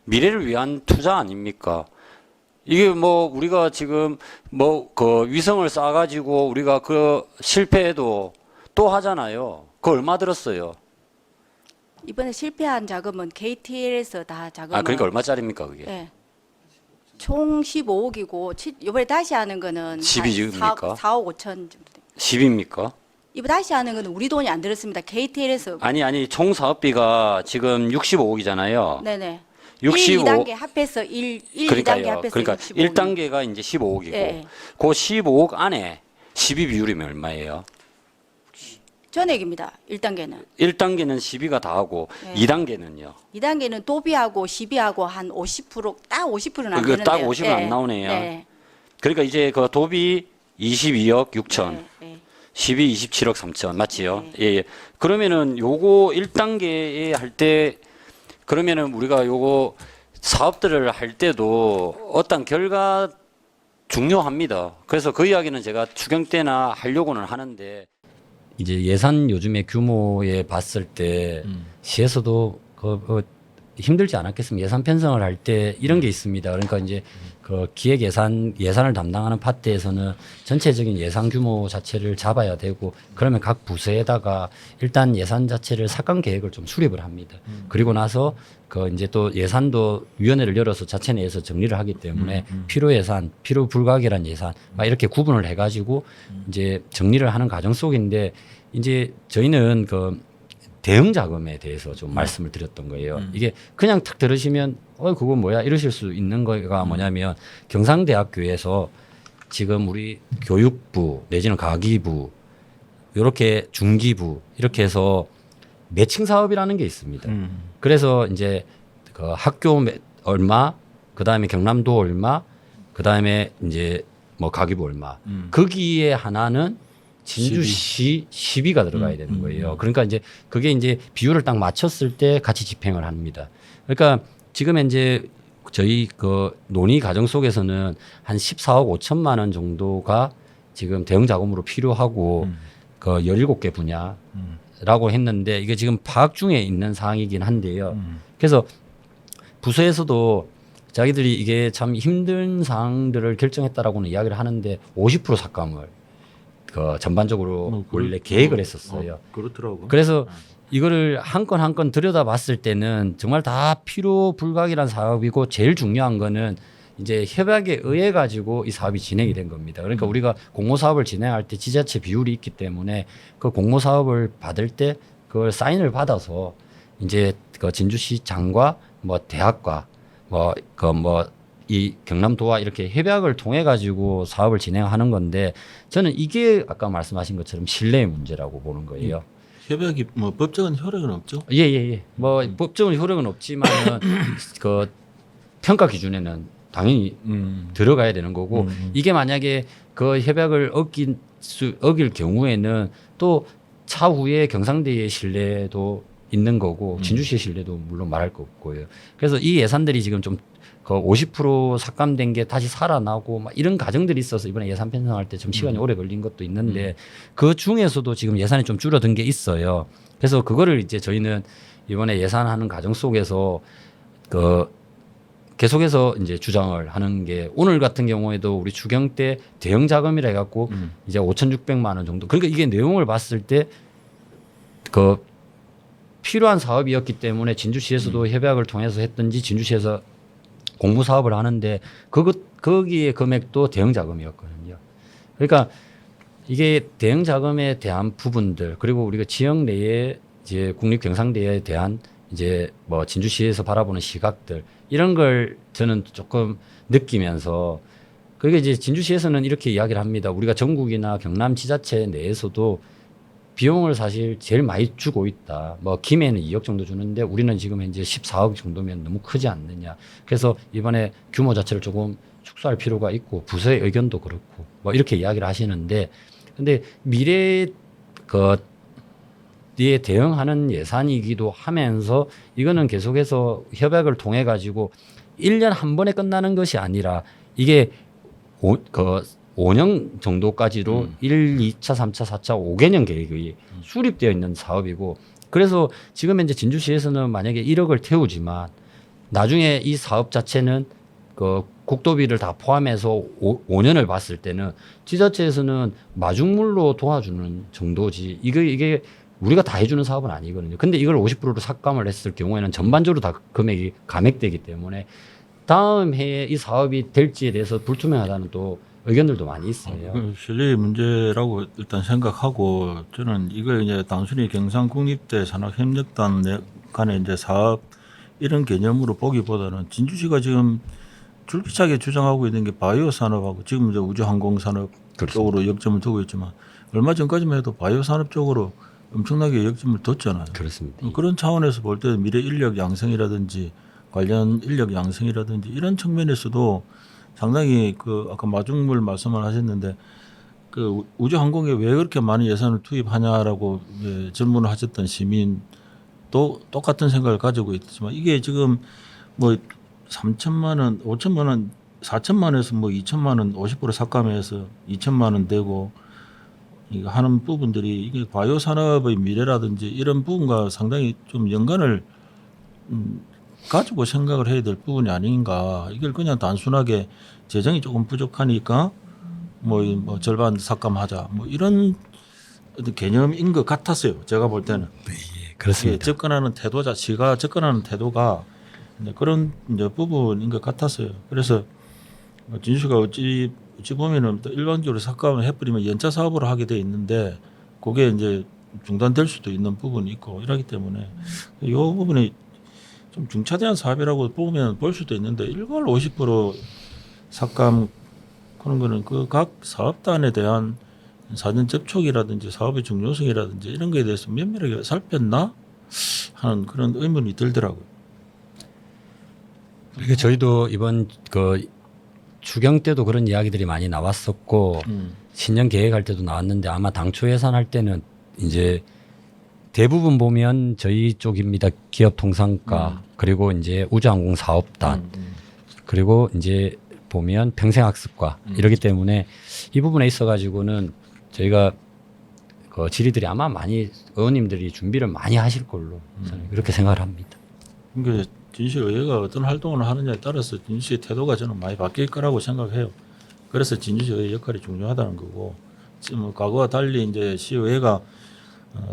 미래를 위한 투자 아닙니까? 이게 뭐 우리가 지금 뭐 위성을 쏴가지고 우리가 실패해도 또 하잖아요. 그거 얼마 들었어요? 이번에 실패한 자금은 KTL에서 다 자금을. 그러니까 얼마짜리입니까 그게? 네. 총 15억이고 이번에 다시 하는 거는 12입니까? 4억 5천 정도. 10입니까? 이번 다시 하는 건 우리 돈이 안 들었습니다. KTL에서. 아니 총 사업비가 지금 65억이잖아요. 네네. 65. 1, 2단계 합해서 1, 2단계 그러니까요. 합해서 그러니까 65억. 1단계가 이제 15억이고 예. 그 15억 안에 12 비율이면 얼마예요? 전액입니다. 1단계는. 1단계는 12가 다 하고 네. 2단계는요. 2단계는 도비하고 시비하고 한 50%, 딱 50%는 안 그거 되는데요. 딱 50은 안 나오네요. 네. 그러니까 이제 그 도비 22억 6천, 네, 네. 12 27억 3천 맞지요? 네. 예, 예. 그러면은 요거 1단계에 할 때 그러면은 우리가 요거 사업들을 할 때도 어떤 결과 중요합니다. 그래서 그 이야기는 제가 추경 때나 하려고는 하는데 이제 예산 요즘의 규모에 봤을 때 시에서도 힘들지 않았겠습니까? 예산 편성을 할 때 이런 게 있습니다. 그러니까 이제 그 기획 예산을 담당하는 파트에서는 전체적인 예산 규모 자체를 잡아야 되고 그러면 각 부서에다가 일단 예산 자체를 삭감 계획을 좀 수립을 합니다. 그리고 나서 그 이제 또 예산도 위원회를 열어서 자체 내에서 정리를 하기 때문에 필요 예산, 필요 불가결한 예산 막 이렇게 구분을 해가지고 이제 정리를 하는 과정 속인데 이제 저희는 그 대응 자금에 대해서 좀 말씀을 드렸던 거예요. 이게 그냥 탁 들으시면 그거 뭐야 이러실 수 있는 거가 뭐냐면 경상대학교에서 지금 우리 교육부 내지는 가기부 이렇게 중기부 이렇게 해서 매칭 사업이라는 게 있습니다. 그래서 이제 그 학교 얼마, 그 다음에 경남도 얼마, 그 다음에 이제 뭐 가기부 얼마. 거기에 하나는 진주시 시비가 들어가야 되는 거예요. 그러니까 이제 그게 이제 비율을 딱 맞췄을 때 같이 집행을 합니다. 그러니까 지금 이제 저희 그 논의 과정 속에서는 한 14억 5천만 원 정도가 지금 대응 자금으로 필요하고 그 17개 분야라고 했는데 이게 지금 파악 중에 있는 사항이긴 한데요. 그래서 부서에서도 자기들이 이게 참 힘든 사항들을 결정했다라고는 이야기를 하는데 50% 삭감을 그 전반적으로 원래 계획을 했었어요. 그렇더라고. 그래서 이거를 한 건 한 건 들여다봤을 때는 정말 다 필요 불가결한 사업이고 제일 중요한 거는 이제 협약에 의해 가지고 이 사업이 진행이 된 겁니다. 그러니까 우리가 공모 사업을 진행할 때 지자체 비율이 있기 때문에 그 공모 사업을 받을 때 그걸 사인을 받아서 이제 그 진주시장과 뭐 대학과 이 경남도와 이렇게 협약을 통해 가지고 사업을 진행하는 건데 저는 이게 아까 말씀하신 것처럼 신뢰의 문제라고 보는 거예요. 협약이 뭐 법적인 효력은 없죠? 예. 뭐 법적인 효력은 없지만은 그 평가 기준에는 당연히 들어가야 되는 거고 이게 만약에 그 협약을 어길 경우에는 또 차후에 경상대의 신뢰도 있는 거고 진주시의 신뢰도 물론 말할 거 없고요. 그래서 이 예산들이 지금 좀 그 50% 삭감된 게 다시 살아나고 막 이런 과정들이 있어서 이번에 예산 편성할 때 좀 시간이 오래 걸린 것도 있는데 그 중에서도 지금 예산이 좀 줄어든 게 있어요. 그래서 그거를 이제 저희는 이번에 예산하는 과정 속에서 그 계속해서 이제 주장을 하는 게 오늘 같은 경우에도 우리 추경 때 대응 자금이라 해갖고 이제 5,600만 원 정도. 그러니까 이게 내용을 봤을 때 그 필요한 사업이었기 때문에 진주시에서도 협약을 통해서 했든지 진주시에서 공모 사업을 하는데 거기에 금액도 대응 자금이었거든요. 그러니까 이게 대응 자금에 대한 부분들 그리고 우리가 지역 내에 이제 국립경상대에 대한 이제 뭐 진주시에서 바라보는 시각들 이런 걸 저는 조금 느끼면서 그게 이제 진주시에서는 이렇게 이야기를 합니다. 우리가 전국이나 경남 지자체 내에서도 비용을 사실 제일 많이 주고 있다. 뭐 김해는 2억 정도 주는데 우리는 지금 현재 14억 정도면 너무 크지 않느냐. 그래서 이번에 규모 자체를 조금 축소할 필요가 있고 부서의 의견도 그렇고 뭐 이렇게 이야기를 하시는데 근데 미래에 이에 대응하는 예산이기도 하면서 이거는 계속해서 협약을 통해 가지고 1년 한 번에 끝나는 것이 아니라 이게 5년 정도까지로 1, 2차, 3차, 4차, 5개년 계획이 수립되어 있는 사업이고 그래서 지금 현재 진주시에서는 만약에 1억을 태우지만 나중에 이 사업 자체는 그 국도비를 다 포함해서 5년을 봤을 때는 지자체에서는 마중물로 도와주는 정도지 이게 우리가 다 해주는 사업은 아니거든요. 근데 이걸 50%로 삭감을 했을 경우에는 전반적으로 다 금액이 감액되기 때문에 다음 해에 이 사업이 될지에 대해서 불투명하다는 또 의견들도 많이 있어요. 그 실리 문제라고 일단 생각하고 저는 이걸 이제 단순히 경상국립대 산학협력단 간의 이제 사업 이런 개념으로 보기보다는 진주시가 지금 줄기차게 주장하고 있는 게 바이오 산업하고 지금 이제 우주항공 산업 쪽으로 역점을 두고 있지만 얼마 전까지만 해도 바이오 산업 쪽으로 엄청나게 역점을 뒀잖아요. 그렇습니다. 그런 차원에서 볼 때 미래 인력 양성이라든지 관련 인력 양성이라든지 이런 측면에서도 상당히 그 아까 마중물 말씀을 하셨는데 그 우주항공에 왜 그렇게 많은 예산을 투입하냐라고 질문을 하셨던 시민도 똑같은 생각을 가지고 있지만 이게 지금 뭐 3천만 원, 5천만 원, 4천만 원에서 뭐 2천만 원 50% 삭감해서 2천만 원 되고 이거 하는 부분들이 이게 바이오 산업의 미래라든지 이런 부분과 상당히 좀 연관을 가지고 생각을 해야 될 부분이 아닌가. 이걸 그냥 단순하게 재정이 조금 부족하니까 뭐 절반 삭감하자 뭐 이런 어떤 개념인 것 같았어요. 제가 볼 때는. 그렇습니다. 접근하는 태도 자체가 접근하는 태도가 그런 이제 부분인 것 같았어요. 그래서 진수가 어찌 보면은 일반적으로 삭감을 해버리면 연차 사업으로 하게 돼 있는데 그게 이제 중단될 수도 있는 부분이 있고 이러기 때문에 이 부분이 좀 중차대한 사업이라고 보면 볼 수도 있는데 일괄 50% 삭감 그런 거는 그 각 사업단에 대한 사전 접촉이라든지 사업의 중요성이라든지 이런 거에 대해서 면밀하게 살폈나 하는 그런 의문이 들더라고요. 그러니까 저희도 이번 그 추경 때도 그런 이야기들이 많이 나왔었고 신년 계획할 때도 나왔는데 아마 당초 예산할 때는 이제 대부분 보면 저희 쪽입니다. 기업 통상과 그리고 이제 우주항공 사업단 그리고 이제 보면 평생학습과 이러기 때문에 이 부분에 있어 가지고는 저희가 그 질의들이 아마 많이 의원님들이 준비를 많이 하실 걸로 저는 그렇게 생각을 합니다. 그러니까 진주시의회가 어떤 활동을 하느냐에 따라서 진주시의 태도가 저는 많이 바뀔 거라고 생각해요. 그래서 진주시의회 역할이 중요하다는 거고 지금 과거와 달리 이제 시의회가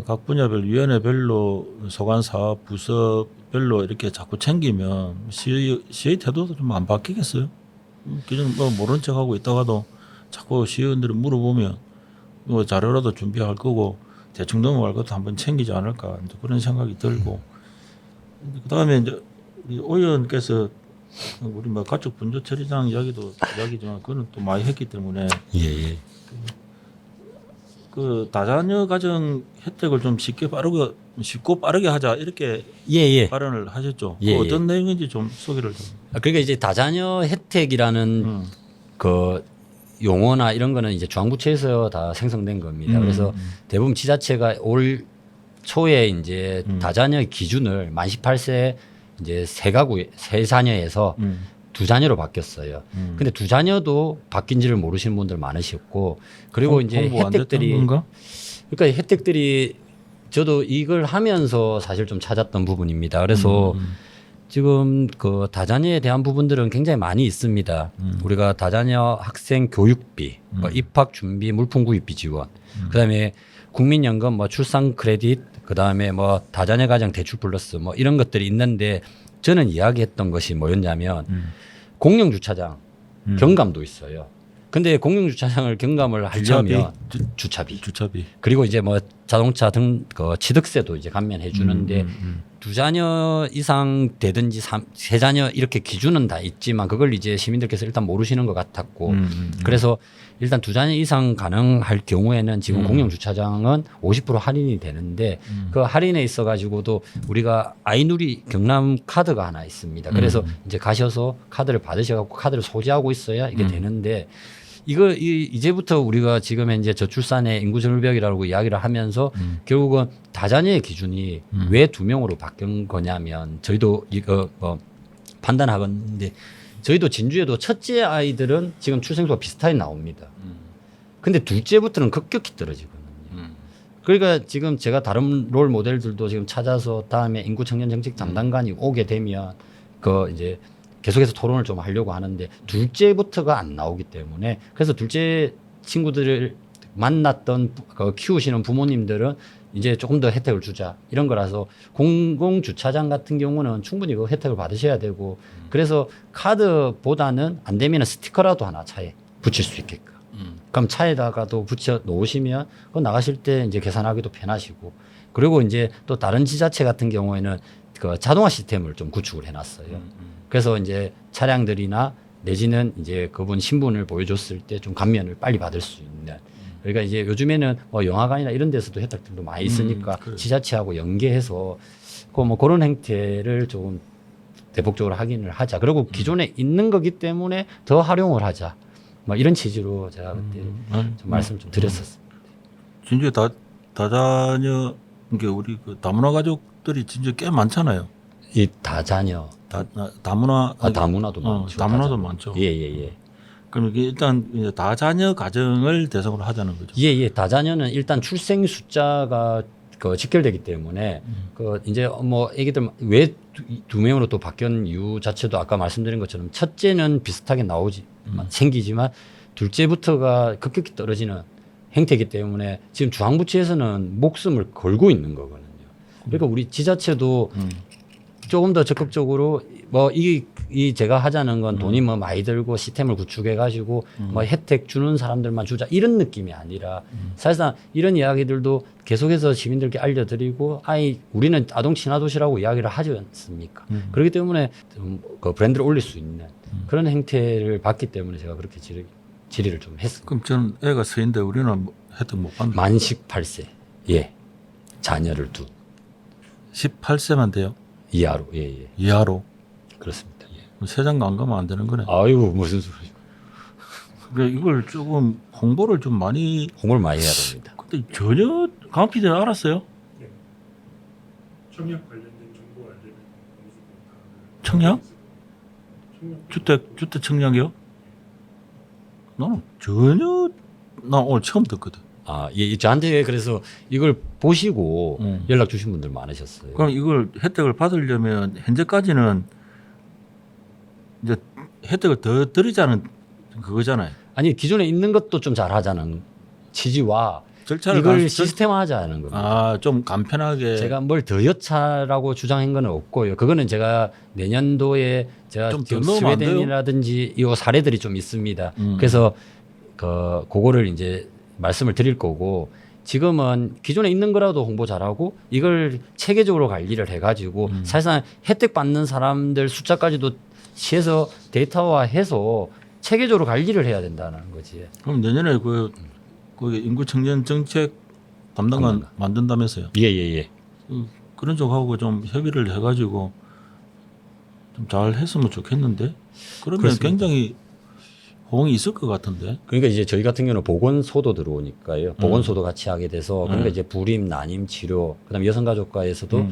각 분야별 위원회별로 소관 사업 부서별로 이렇게 자꾸 챙기면 시의 태도도 좀 안 바뀌겠어요? 그냥 뭐 모른 척하고 있다가도 자꾸 시의원들이 물어보면 뭐 자료라도 준비할 거고 대충 넘어갈 것도 한번 챙기지 않을까 이제 그런 생각이 들고 그다음에 이제 오 의원께서 우리 뭐 가족 분조 처리장 이야기지만 그거는 또 많이 했기 때문에 예. 그 다자녀 가정 혜택을 좀 쉽고 빠르게 하자 이렇게 예. 발언을 하셨죠. 예, 그 어떤 내용인지 좀 소개를 좀. 그러니까 이제 다자녀 혜택이라는 그 용어나 이런 거는 이제 중앙부처에서 다 생성된 겁니다. 그래서 대부분 지자체가 올 초에 이제 다자녀 기준을 만 18세 이제 세 자녀에서 두 자녀로 바뀌었어요. 근데 두 자녀도 바뀐지를 모르시는 분들 많으셨고 그리고 이제 혜택들이 그러니까 혜택들이 저도 이걸 하면서 사실 좀 찾았던 부분입니다. 그래서 지금 그 다자녀에 대한 부분들은 굉장히 많이 있습니다. 우리가 다자녀 학생 교육비, 뭐 입학 준비, 물품 구입비 지원, 그다음에 국민연금, 뭐 출산 크레딧, 그다음에 뭐 다자녀 가정 대출 플러스 뭐 이런 것들이 있는데 저는 이야기했던 것이 뭐였냐면 공영 주차장 경감도 있어요. 근데 공영 주차장을 경감을 하려면 주차비 그리고 이제 뭐 자동차 등 그 취득세도 이제 감면해 주는데 두 자녀 이상 되든지 세 자녀 이렇게 기준은 다 있지만 그걸 이제 시민들께서 일단 모르시는 것 같았고 그래서 일단 두 자녀 이상 가능할 경우에는 지금 공영 주차장은 50% 할인이 되는데 그 할인에 있어 가지고도 우리가 아이누리 경남 카드가 하나 있습니다. 그래서 이제 가셔서 카드를 받으셔 갖고 카드를 소지하고 있어야 이게 되는데 이제부터 우리가 지금 현재 저출산의 인구 절벽이라고 이야기를 하면서 결국은 다자녀의 기준이 왜 2명으로 바뀐 거냐면 저희도 이거 뭐 판단하건데 저희도 진주에도 첫째 아이들은 지금 출생수가 비슷하게 나옵니다. 근데 둘째부터는 급격히 떨어지거든요. 그러니까 지금 제가 다른 롤 모델들도 지금 찾아서 다음에 인구 청년 정책 담당관이 오게 되면 그 이제 계속해서 토론을 좀 하려고 하는데 둘째부터가 안 나오기 때문에 그래서 둘째 친구들을 만났던 키우시는 부모님들은 이제 조금 더 혜택을 주자 이런 거라서 공공주차장 같은 경우는 충분히 그 혜택을 받으셔야 되고 그래서 카드보다는 안 되면 스티커라도 하나 차에 붙일 수 있게끔. 그럼 차에다가도 붙여 놓으시면 그 나가실 때 이제 계산하기도 편하시고 그리고 이제 또 다른 지자체 같은 경우에는 그 자동화 시스템을 좀 구축을 해놨어요. 그래서 이제 차량들이나 내지는 이제 그분 신분을 보여줬을 때 좀 감면을 빨리 받을 수 있는. 그러니까 이제 요즘에는 뭐 영화관이나 이런 데서도 혜택들도 많이 있으니까 그래. 지자체하고 연계해서 그 뭐 그런 행태를 조금 대폭적으로 확인을 하자. 그리고 기존에 있는 거기 때문에 더 활용을 하자. 뭐 이런 취지로 제가 그때 좀 말씀 좀 드렸었습니다. 진주에 다자녀 그러니까 우리 그 다문화 가족들이 진짜 꽤 많잖아요. 이 다자녀, 다문화 다문화도 많죠. 다문화도 다자녀. 많죠. 예. 그럼 이게 일단 이제 다자녀 가정을 대상으로 하자는 거죠. 예. 다자녀는 일단 출생 숫자가 그 직결되기 때문에 그 이제 뭐 애기들 왜 두 명으로 또 바뀐 이유 자체도 아까 말씀드린 것처럼 첫째는 비슷하게 생기지만 둘째부터가 급격히 떨어지는 행태이기 때문에 지금 중앙부처에서는 목숨을 걸고 있는 거거든요. 그러니까 우리 지자체도 조금 더 적극적으로 뭐 이 제가 하자는 건 돈이 뭐 많이 들고 시스템을 구축해 가지고 뭐 혜택 주는 사람들만 주자 이런 느낌이 아니라 사실상 이런 이야기들도 계속해서 시민들께 알려드리고 우리는 아동 친화 도시라고 이야기를 하지 않습니까? 그렇기 때문에 좀 그 브랜드를 올릴 수 있는 그런 행태를 봤기 때문에 제가 그렇게 질의를 좀 했습니다. 그럼 저는 애가 서인데 우리는 혜택 못 받는. 만 18세 예 자녀를 둔 18세만 돼요. 이하로 예 이하로. 그렇습니다. 예. 세장가 안 가면 안 되는 거네. 아이고 무슨 소리? 그러니까 이걸 조금 홍보를 좀 많이. 홍보를 많이 해야 됩니다. 근데 전혀 강 PD는 알았어요. 청약 관련된 정보 알려면 청약? 주택 청약이요? 나는 전혀 나 오늘 처음 듣거든. 저한테 그래서 이걸 보시고 음. 연락 주신 분들 많으셨어요. 그럼 이걸 혜택을 받으려면 현재까지는 이제 혜택을 더 드리자는 그거잖아요. 아니 기존에 있는 것도 좀 잘하자는 취지와 절차를 이걸 시스템화하자는 겁니다. 좀 간편하게. 제가 뭘 더 여차라고 주장한 건 없고요. 그거는 제가 내년도에 제가 좀 지금 더 넣으면 안 돼요? 스웨덴이라든지 이 사례들이 좀 있습니다. 그래서 그거를 이제 말씀을 드릴 거고 지금은 기존에 있는 거라도 홍보 잘하고 이걸 체계적으로 관리를 해가지고 사실상 혜택 받는 사람들 숫자까지도 시에서 데이터화해서 체계적으로 관리를 해야 된다는 거지. 그럼 내년에 그 인구 청년 정책 담당관 만든다면서요? 예. 그런 쪽하고 좀 협의를 해가지고 좀 잘 했으면 좋겠는데. 그러면 그렇습니다. 굉장히 호응이 있을 것 같은데. 그러니까 이제 저희 같은 경우는 보건소도 들어오니까요. 보건소도 같이 하게 돼서 그러니까 이제 불임, 난임 치료, 그다음에 여성가족과에서도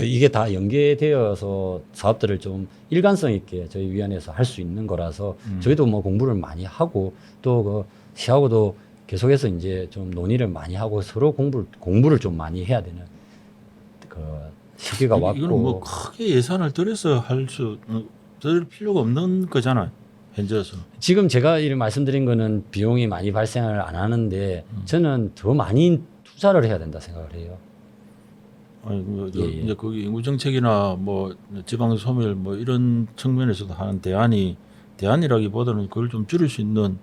이게 다 연계되어서 사업들을 좀 일관성 있게 저희 위원회에서 할 수 있는 거라서 저희도 뭐 공부를 많이 하고 또 그 시하고도 계속해서 이제 좀 논의를 많이 하고 서로 공부를 좀 많이 해야 되는 그 시기가 왔고. 이거는 뭐 크게 예산을 들여서 들 필요가 없는 거잖아요. 현재에서. 지금 제가 이런 말씀드린 거는 비용이 많이 발생을 안 하는데 저는 더 많이 투자를 해야 된다 생각을 해요. 아니, 예. 이제 거기 인구 정책이나 뭐 지방 소멸 뭐 이런 측면에서도 하는 대안이라기보다는 그걸 좀 줄일 수 있는,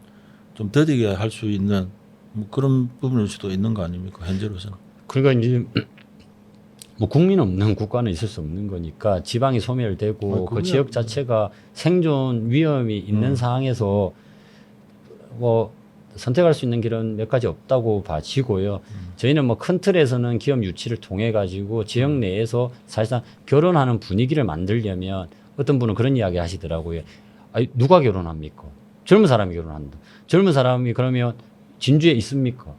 좀 더디게 할 수 있는 뭐 그런 부분일 수도 있는 거 아닙니까? 현재로서는. 그러니까 이제 뭐 국민 없는 국가는 있을 수 없는 거니까 지방이 소멸되고 그 지역 자체가 생존 위험이 있는 상황에서 뭐 선택할 수 있는 길은 몇 가지 없다고 봐지고요. 저희는 뭐 큰 틀에서는 기업 유치를 통해 가지고 지역 내에서 사실상 결혼하는 분위기를 만들려면 어떤 분은 그런 이야기 하시더라고요. 아니, 누가 결혼합니까? 젊은 사람이 결혼한다. 젊은 사람이 그러면 진주에 있습니까?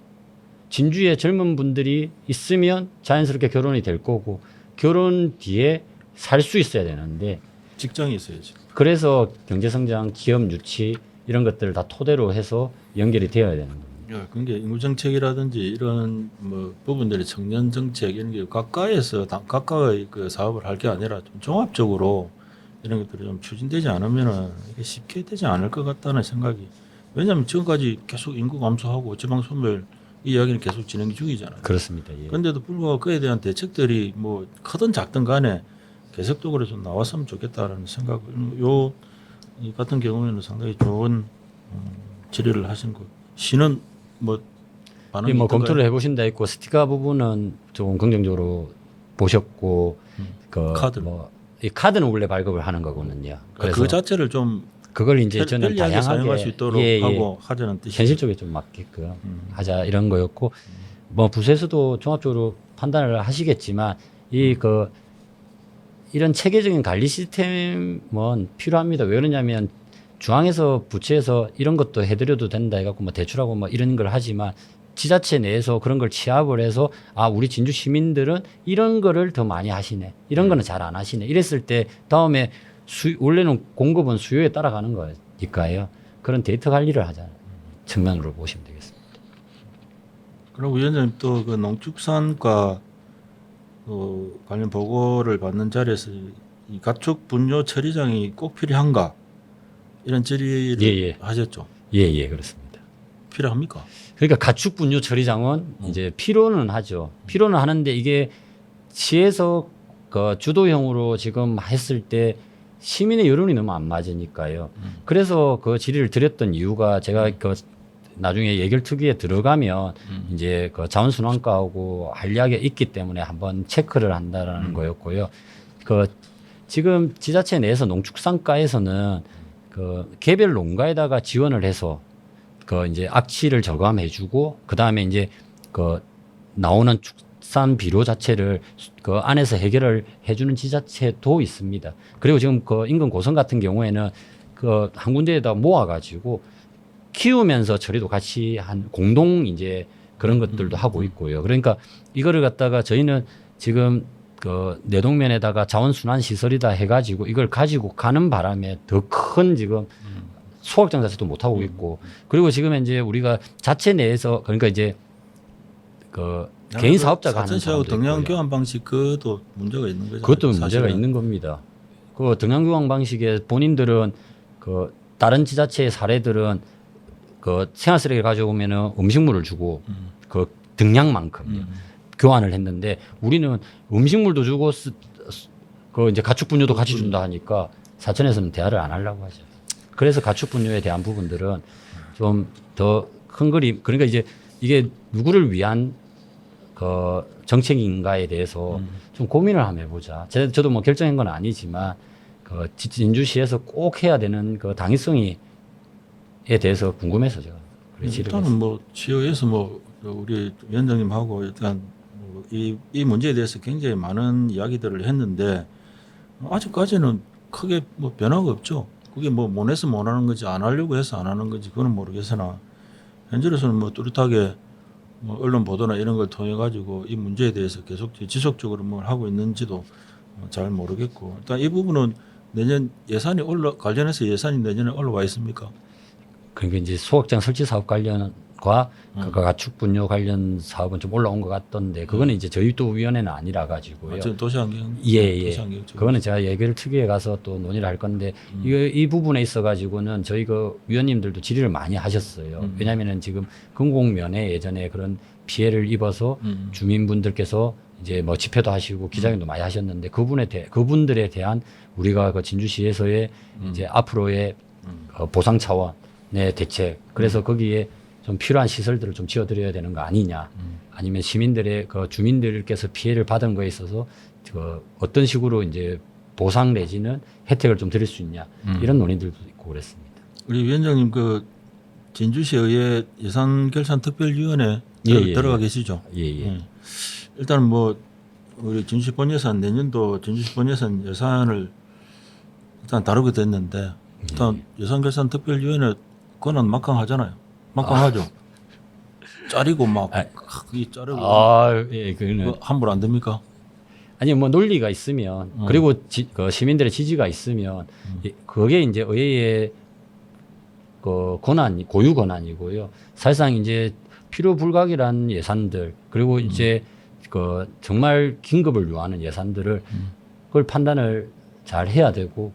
진주에 젊은 분들이 있으면 자연스럽게 결혼이 될 거고 결혼 뒤에 살 수 있어야 되는데 직장이 있어야지. 그래서 경제성장, 기업 유치 이런 것들을 다 토대로 해서 연결이 되어야 되는 겁니다. 그러니까 인구 정책이라든지 이런 뭐 부분들이 청년 정책 이런 게 각각의 그 사업을 할 게 아니라 좀 종합적으로 이런 것들이 좀 추진되지 않으면은 이게 쉽게 되지 않을 것 같다는 생각이. 왜냐하면 지금까지 계속 인구 감소하고 지방 소멸 이 이야기는 계속 진행 중이잖아요. 그렇습니다. 예. 그런데도 불구하고 그에 대한 대책들이 뭐 크든 작든 간에 계속적으로 좀 나왔으면 좋겠다라는 생각을 이 같은 경우에는 상당히 좋은 질의를 하신 거. 시는 뭐 반응이 이 뭐 있던가요? 검토를 해보신다 했고 스티커 부분은 조금 긍정적으로 보셨고 그 카드. 뭐이 카드는 원래 발급을 하는 거거든요. 그래서 그 자체를 좀 그걸 이제 저는 편리하게 다양하게 사용할 수 있도록 하고 하자는 뜻이죠. 현실 쪽에 좀 맞게끔 하자 이런 거였고 뭐 부서에서도 종합적으로 판단을 하시겠지만 이 그 이런 체계적인 관리 시스템은 필요합니다. 왜 그러냐면 중앙에서 부처에서 이런 것도 해드려도 된다 해갖고 뭐 대출하고 뭐 이런 걸 하지만 지자체 내에서 그런 걸 취합을 해서 아 우리 진주 시민들은 이런 거를 더 많이 하시네 이런 거는 잘 안 하시네 이랬을 때 다음에 원래는 공급은 수요에 따라가는 거니까요. 그런 데이터 관리를 하자는 측면으로 보시면 되겠습니다. 그리고 위원장님 또 그 농축산과 관련 보고를 받는 자리에서 이 가축 분뇨 처리장이 꼭 필요한가 이런 질의를 예. 하셨죠. 예 그렇습니다. 필요합니까? 그러니까 가축 분뇨 처리장은 이제 필요는 하죠. 필요는 하는데 이게 시에서 그 주도형으로 지금 했을 때 시민의 여론이 너무 안 맞으니까요. 그래서 그 질의를 드렸던 이유가 제가 그 나중에 예결특위에 들어가면 이제 그 자원순환과하고 한리하게 있기 때문에 한번 체크를 한다라는 거였고요. 그 지금 지자체 내에서 농축산과에서는 그 개별 농가에다가 지원을 해서 그 이제 악취를 저감해주고 그 다음에 이제 그 나오는 축산 비료 자체를 그 안에서 해결을 해주는 지자체도 있습니다. 그리고 지금 그 인근 고성 같은 경우에는 그 한 군데에다 모아가지고 키우면서 처리도 같이 한 공동 이제 그런 것들도 하고 있고요. 그러니까 이거를 갖다가 저희는 지금 그 내동면에다가 자원순환 시설이다 해가지고 이걸 가지고 가는 바람에 더 큰 지금 소확장 자체도 못 하고 있고 그리고 지금 이제 우리가 자체 내에서 그러니까 이제 그 개인 사업자가 하는 사천시하고 사람도 등량 있고요. 교환 방식 그것도 문제가 있는 거죠. 그것도 문제가 사실은. 있는 겁니다. 그 등량교환 방식에 본인들은 그 다른 지자체의 사례들은 그 생활쓰레기를 가져오면은 음식물을 주고 그 등량만큼요 교환을 했는데 우리는 음식물도 주고 그 이제 가축 분뇨도 같이 준다 하니까 사천에서는 대화를 안 하려고 하죠. 그래서 가축 분뇨에 대한 부분들은 좀 더 큰 그림 그러니까 이제 이게 누구를 위한 그 정책인가에 대해서 좀 고민을 한번 해보자. 저도 뭐 결정한 건 아니지만 그 진주시에서 꼭 해야 되는 그 당위성에 대해서 궁금해서 제가 일단은 뭐 지역에서 뭐 우리 위원장님하고 일단 뭐 이 문제에 대해서 굉장히 많은 이야기들을 했는데 아직까지는 크게 뭐 변화가 없죠. 그게 뭐 못해서 못 하는 건지 안 하려고 해서 안 하는 건지 그건 모르겠으나 현재로서는 뭐 뚜렷하게 뭐 언론 보도나 이런 걸 통해 가지고 이 문제에 대해서 계속 지속적으로 뭘 하고 있는지도 잘 모르겠고 일단 이 부분은 내년 예산이 관련해서 예산이 내년에 올라와 있습니까? 그러니까 이제 소각장 설치 사업 관련과 그 가축 분뇨 관련 사업은 좀 올라온 것 같던데 그거는 이제 저희 또 위원회는 아니라 가지고요. 도시환경 예. 도시환경 쪽. 그거는 제가 예결 특위에 가서 또 논의를 할 건데 이 부분에 있어 가지고는 저희 그 위원님들도 질의를 많이 하셨어요. 왜냐하면은 지금 금공면에 예전에 그런 피해를 입어서 주민분들께서 이제 뭐 집회도 하시고 기자회견도 많이 하셨는데 그분들에 대한 우리가 그 진주시에서의 이제 앞으로의 보상 차원의 대책 그래서 거기에 좀 필요한 시설들을 좀 지어드려야 되는 거 아니냐 아니면 시민들의 그 주민들께서 피해를 받은 거에 있어서 그 어떤 식으로 이제 보상 내지는 혜택을 좀 드릴 수 있냐 이런 논의들도 있고 그랬습니다. 우리 위원장님 그 진주시의회 예산결산특별위원회 예. 들어가 계시죠? 예. 일단 뭐 우리 진주시 본예산 내년도 진주시 본예산 예산을 일단 다루게 됐는데 일단 예산결산특별위원회 권한 막강하잖아요. 막강하죠. 짜리고 막 이 자르고 그거는 그거 함부로 안 됩니까? 아니 뭐 논리가 있으면 그리고 그 시민들의 지지가 있으면 그게 이제 의회의 그 고유 권한이고요. 사실상 이제 필요 불가결한 예산들 그리고 이제 그 정말 긴급을 요하는 예산들을 그걸 판단을 잘 해야 되고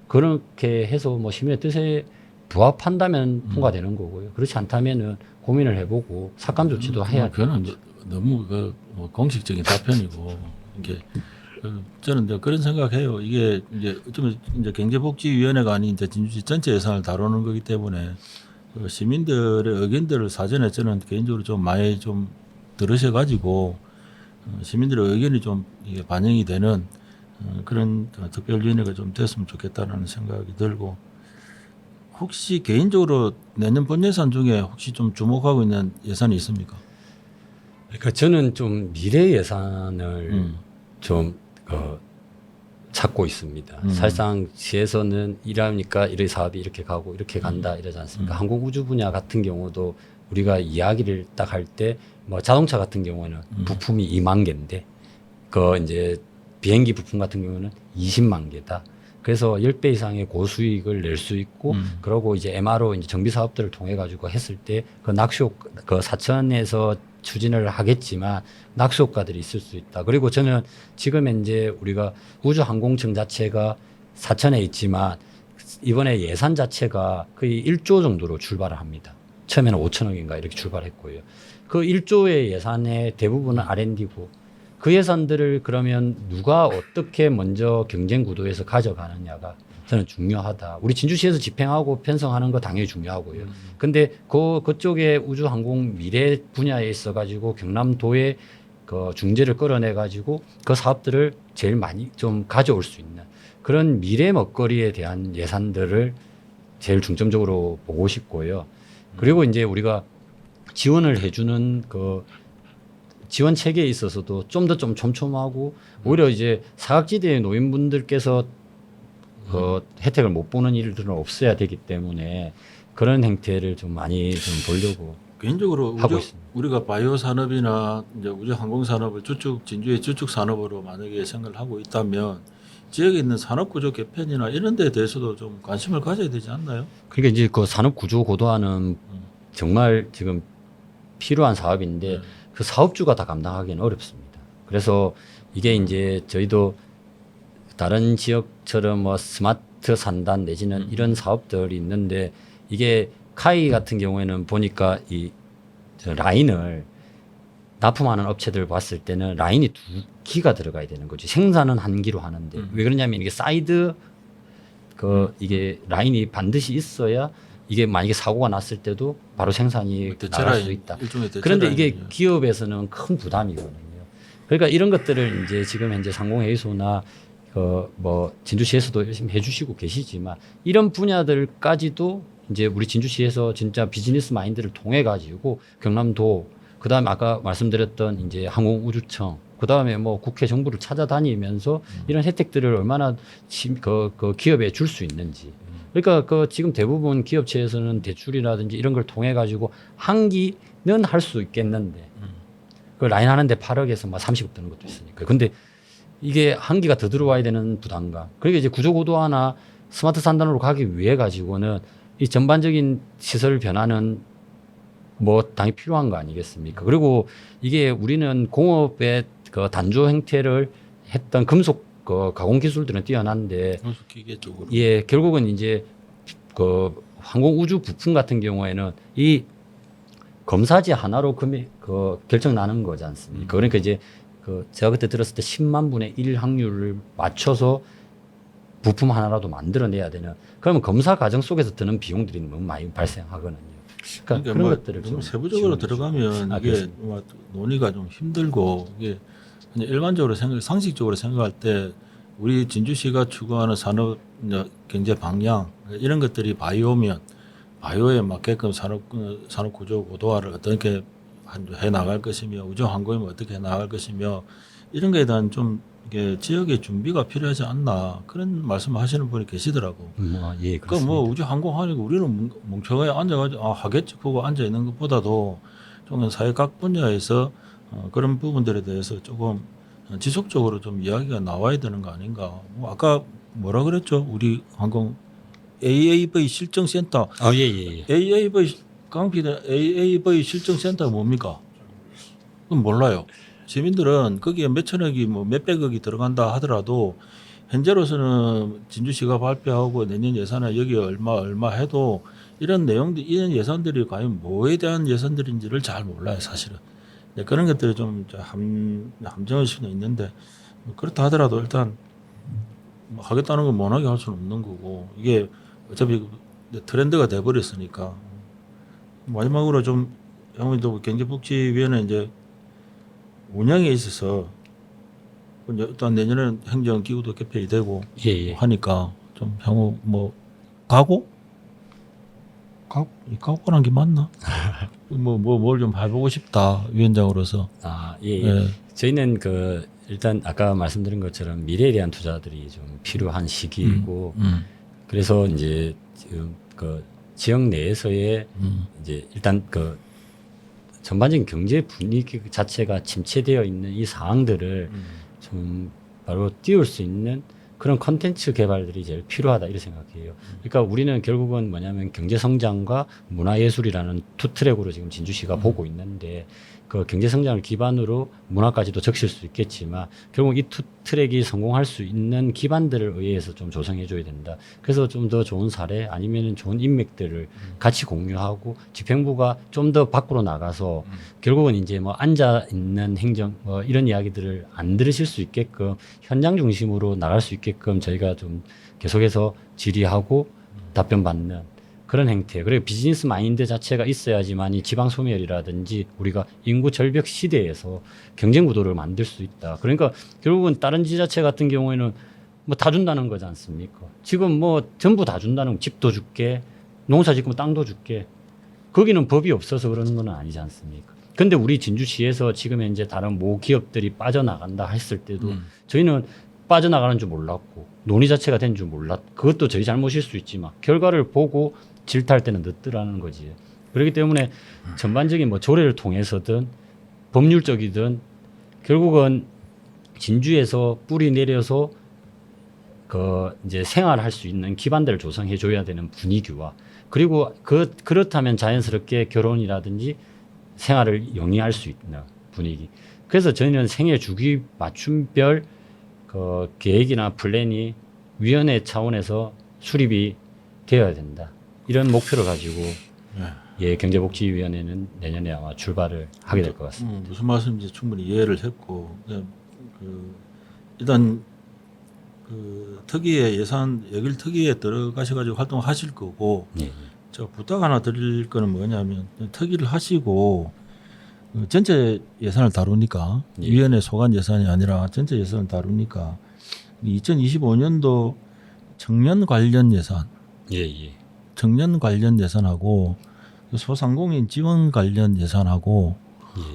그렇게 해서 뭐 시민의 뜻에 부합한다면 통과되는 거고요. 그렇지 않다면은 고민을 해보고 삭감 조치도 해야. 그거는 너무 뭐 공식적인 답변이고 이게 저는 이제 그런 생각해요. 이게 이제 좀 이제 경제복지위원회가 아닌 이제 진주시 전체 예산을 다루는 거기 때문에 그 시민들의 의견들을 사전에 저는 개인적으로 좀 많이 좀 들으셔가지고 시민들의 의견이 좀 이게 반영이 되는 그런 특별위원회가 좀 됐으면 좋겠다라는 생각이 들고 혹시 개인적으로 내년 본예산 중에 혹시 좀 주목하고 있는 예산이 있습니까? 그러니까 저는 좀 미래 예산을 좀 찾고 있습니다. 사실상 시에서는 이러니까 이런 사업이 이렇게 가고 이렇게 간다 이러지 않습니까? 항공우주 분야 같은 경우도 우리가 이야기를 딱 할 때 뭐 자동차 같은 경우에는 부품이 2만 개인데 그 이제 비행기 부품 같은 경우는 20만 개다. 그래서 10배 이상의 고수익을 낼 수 있고 그러고 이제 MRO 이제 정비 사업들을 통해 가지고 했을 때 그 낙수 그 사천에서 추진을 하겠지만 낙수 효과들이 있을 수 있다. 그리고 저는 지금 이제 우리가 우주항공청 자체가 사천에 있지만 이번에 예산 자체가 거의 1조 정도로 출발을 합니다. 처음에는 5천억인가 이렇게 출발했고요. 그 1조의 예산의 대부분은 R&D고 그 예산들을 그러면 누가 어떻게 먼저 경쟁 구도에서 가져가느냐가 저는 중요하다. 우리 진주시에서 집행하고 편성하는 거 당연히 중요하고요. 근데 그쪽에 우주항공 미래 분야에 있어 가지고 경남도에 그 중재를 끌어내 가지고 그 사업들을 제일 많이 좀 가져올 수 있는 그런 미래 먹거리에 대한 예산들을 제일 중점적으로 보고 싶고요. 그리고 이제 우리가 지원을 해주는 그 지원 체계에 있어서도 좀 더 좀 촘촘하고 오히려 이제 사각지대의 노인분들께서 그 혜택을 못 보는 일들은 없어야 되기 때문에 그런 행태를 좀 많이 좀 보려고 개인적으로 하고 있습니다. 우리가 바이오 산업이나 이제 우주 항공 산업을 진주의 주축 산업으로 만약에 생각을 하고 있다면 지역에 있는 산업 구조 개편이나 이런 데에 대해서도 좀 관심을 가져야 되지 않나요? 그러니까 이제 그 산업 구조 고도화는 정말 지금 필요한 사업인데 그 사업주가 다 감당하기는 어렵습니다. 그래서 이게 이제 저희도 다른 지역처럼 뭐 스마트 산단 내지는 이런 사업들이 있는데 이게 카이 같은 경우에는 보니까 저 라인을 납품하는 업체들 봤을 때는 라인이 2기가 들어가야 되는 거죠. 생산은 1기로 하는데 왜 그러냐면 이게 사이드 이게 라인이 반드시 있어야 이게 만약에 사고가 났을 때도 바로 생산이 나갈 수 있다. 그런데 이게 기업에서는 큰 부담이거든요. 그러니까 이런 것들을 이제 지금 현재 상공회의소나 뭐 진주시에서도 열심히 해주시고 계시지만 이런 분야들까지도 이제 우리 진주시에서 진짜 비즈니스 마인드를 통해 가지고 경남도 그다음에 아까 말씀드렸던 이제 항공우주청 그다음에 뭐 국회 정부를 찾아다니면서 이런 혜택들을 얼마나 그 기업에 줄 수 있는지. 그러니까 지금 대부분 기업체에서는 대출이라든지 이런 걸 통해 가지고 한 기는 할 수 있겠는데 그 라인 하는데 8억에서 막 30억 드는 것도 있으니까. 근데 이게 한 기가 더 들어와야 되는 부담감. 그러니까 이제 구조고도화나 스마트 산단으로 가기 위해 가지고는 이 전반적인 시설 변화는 뭐 당연히 필요한 거 아니겠습니까? 그리고 이게 우리는 공업의 그 단조 형태를 했던 금속 그 가공 기술들은 뛰어난데 기계 쪽으로 예, 결국은 이제 그 항공 우주 부품 같은 경우에는 이 검사지 하나로 결정 나는 거지 않습니까? 그러니까 이제 제가 그때 들었을 때 10만 분의 1 확률을 맞춰서 부품 하나라도 만들어내야 되는 그러면 검사 과정 속에서 드는 비용들이 너무 많이 발생하거든요. 그러니까 그런 것들을 좀 세부적으로 들어가면 이게 뭐 논의가 좀 힘들고 이게 그냥 일반적으로 상식적으로 생각할 때 우리 진주시가 추구하는 산업 경제 방향 이런 것들이 바이오면 바이오에 맞게끔 산업 구조 고도화를 어떻게 해 나갈 것이며 우주 항공이면 어떻게 해 나갈 것이며 이런 거에 대한 좀 이게 지역의 준비가 필요하지 않나 그런 말씀하시는 분이 계시더라고. 예, 그러니까 뭐 우주 항공하니까 우리는 멍청하게 앉아가지고 하겠지 그거 앉아 있는 것보다도 좀 사회 각 분야에서 그런 부분들에 대해서 조금 지속적으로 좀 이야기가 나와야 되는 거 아닌가. 뭐 아까 뭐라 그랬죠? 우리 항공 AAV 실정센터. 예. AAV 강피는 AAV 실정센터가 뭡니까? 그건 몰라요. 시민들은 거기에 몇천억이 뭐 몇백억이 들어간다 하더라도 현재로서는 진주시가 발표하고 내년 예산에 여기 얼마 해도 이런 내용들 이런 예산들이 과연 뭐에 대한 예산들인지를 잘 몰라요 사실은. 네, 그런 것들이 좀 함정일 수는 있는데 그렇다 하더라도 일단 뭐 하겠다는 건 못하게 할 수는 없는 거고 이게 어차피 트렌드가 돼버렸으니까 마지막으로 좀 아무래도 경제복지위원회 이제 운영에 있어서 일단 내년에는 행정기구도 개편이 되고 예, 예. 하니까 좀 향후 뭐 각오라는 게 맞나? 뭘 좀 해보고 싶다 위원장으로서. 예, 예. 예. 저희는 일단 아까 말씀드린 것처럼 미래에 대한 투자들이 좀 필요한 시기이고 그래서 이제 지금 지역 내에서의 이제 일단 전반적인 경제 분위기 자체가 침체되어 있는 이 상황들을 좀 바로 띄울 수 있는 그런 컨텐츠 개발들이 제일 필요하다 이렇게 생각해요. 그러니까 우리는 결국은 뭐냐면 경제 성장과 문화 예술이라는 투 트랙으로 지금 진주시가 보고 있는데 그 경제 성장을 기반으로 문화까지도 적실 수 있겠지만 결국 이 투 트랙이 성공할 수 있는 기반들을 의회에서 좀 조성해 줘야 된다. 그래서 좀 더 좋은 사례 아니면은 좋은 인맥들을 같이 공유하고 집행부가 좀 더 밖으로 나가서 결국은 이제 뭐 앉아 있는 행정 뭐 이런 이야기들을 안 들으실 수 있게끔 현장 중심으로 나갈 수 있게끔 저희가 좀 계속해서 질의하고 답변 받는 그런 행태. 그리고 비즈니스 마인드 자체가 있어야지만 이 지방 소멸이라든지 우리가 인구 절벽 시대에서 경쟁 구도를 만들 수 있다. 그러니까 결국은 다른 지자체 같은 경우에는 뭐 다 준다는 거지 않습니까? 지금 뭐 전부 다 준다는 거, 집도 줄게, 농사 짓고 땅도 줄게. 거기는 법이 없어서 그러는 건 아니지 않습니까? 근데 우리 진주시에서 지금 현재 다른 모 기업들이 빠져나간다 했을 때도 저희는 빠져나가는 줄 몰랐고 논의 자체가 된 줄 몰랐고 그것도 저희 잘못일 수 있지만 결과를 보고 질타할 때는 늦더라는 거지. 그렇기 때문에 전반적인 뭐 조례를 통해서든 법률적이든 결국은 진주에서 뿌리 내려서 이제 생활할 수 있는 기반들을 조성해 줘야 되는 분위기와 그리고 그렇다면 자연스럽게 결혼이라든지 생활을 영위할 수 있는 분위기. 그래서 저희는 생애 주기 맞춤별 계획이나 플랜이 위원회 차원에서 수립이 되어야 된다. 이런 목표를 가지고 경제복지위원회는 내년에 아마 출발을 하게 될 것 같습니다. 무슨 말씀인지 충분히 이해를 했고 일단 특위의 예산 예결 특위에 들어가셔가지고 활동하실 거고 저 부탁 하나 드릴 거는 뭐냐면 특위를 하시고 전체 예산을 다루니까 위원회 소관 예산이 아니라 전체 예산을 다루니까 2025년도 청년 관련 예산, 청년 관련 예산하고 소상공인 지원 관련 예산하고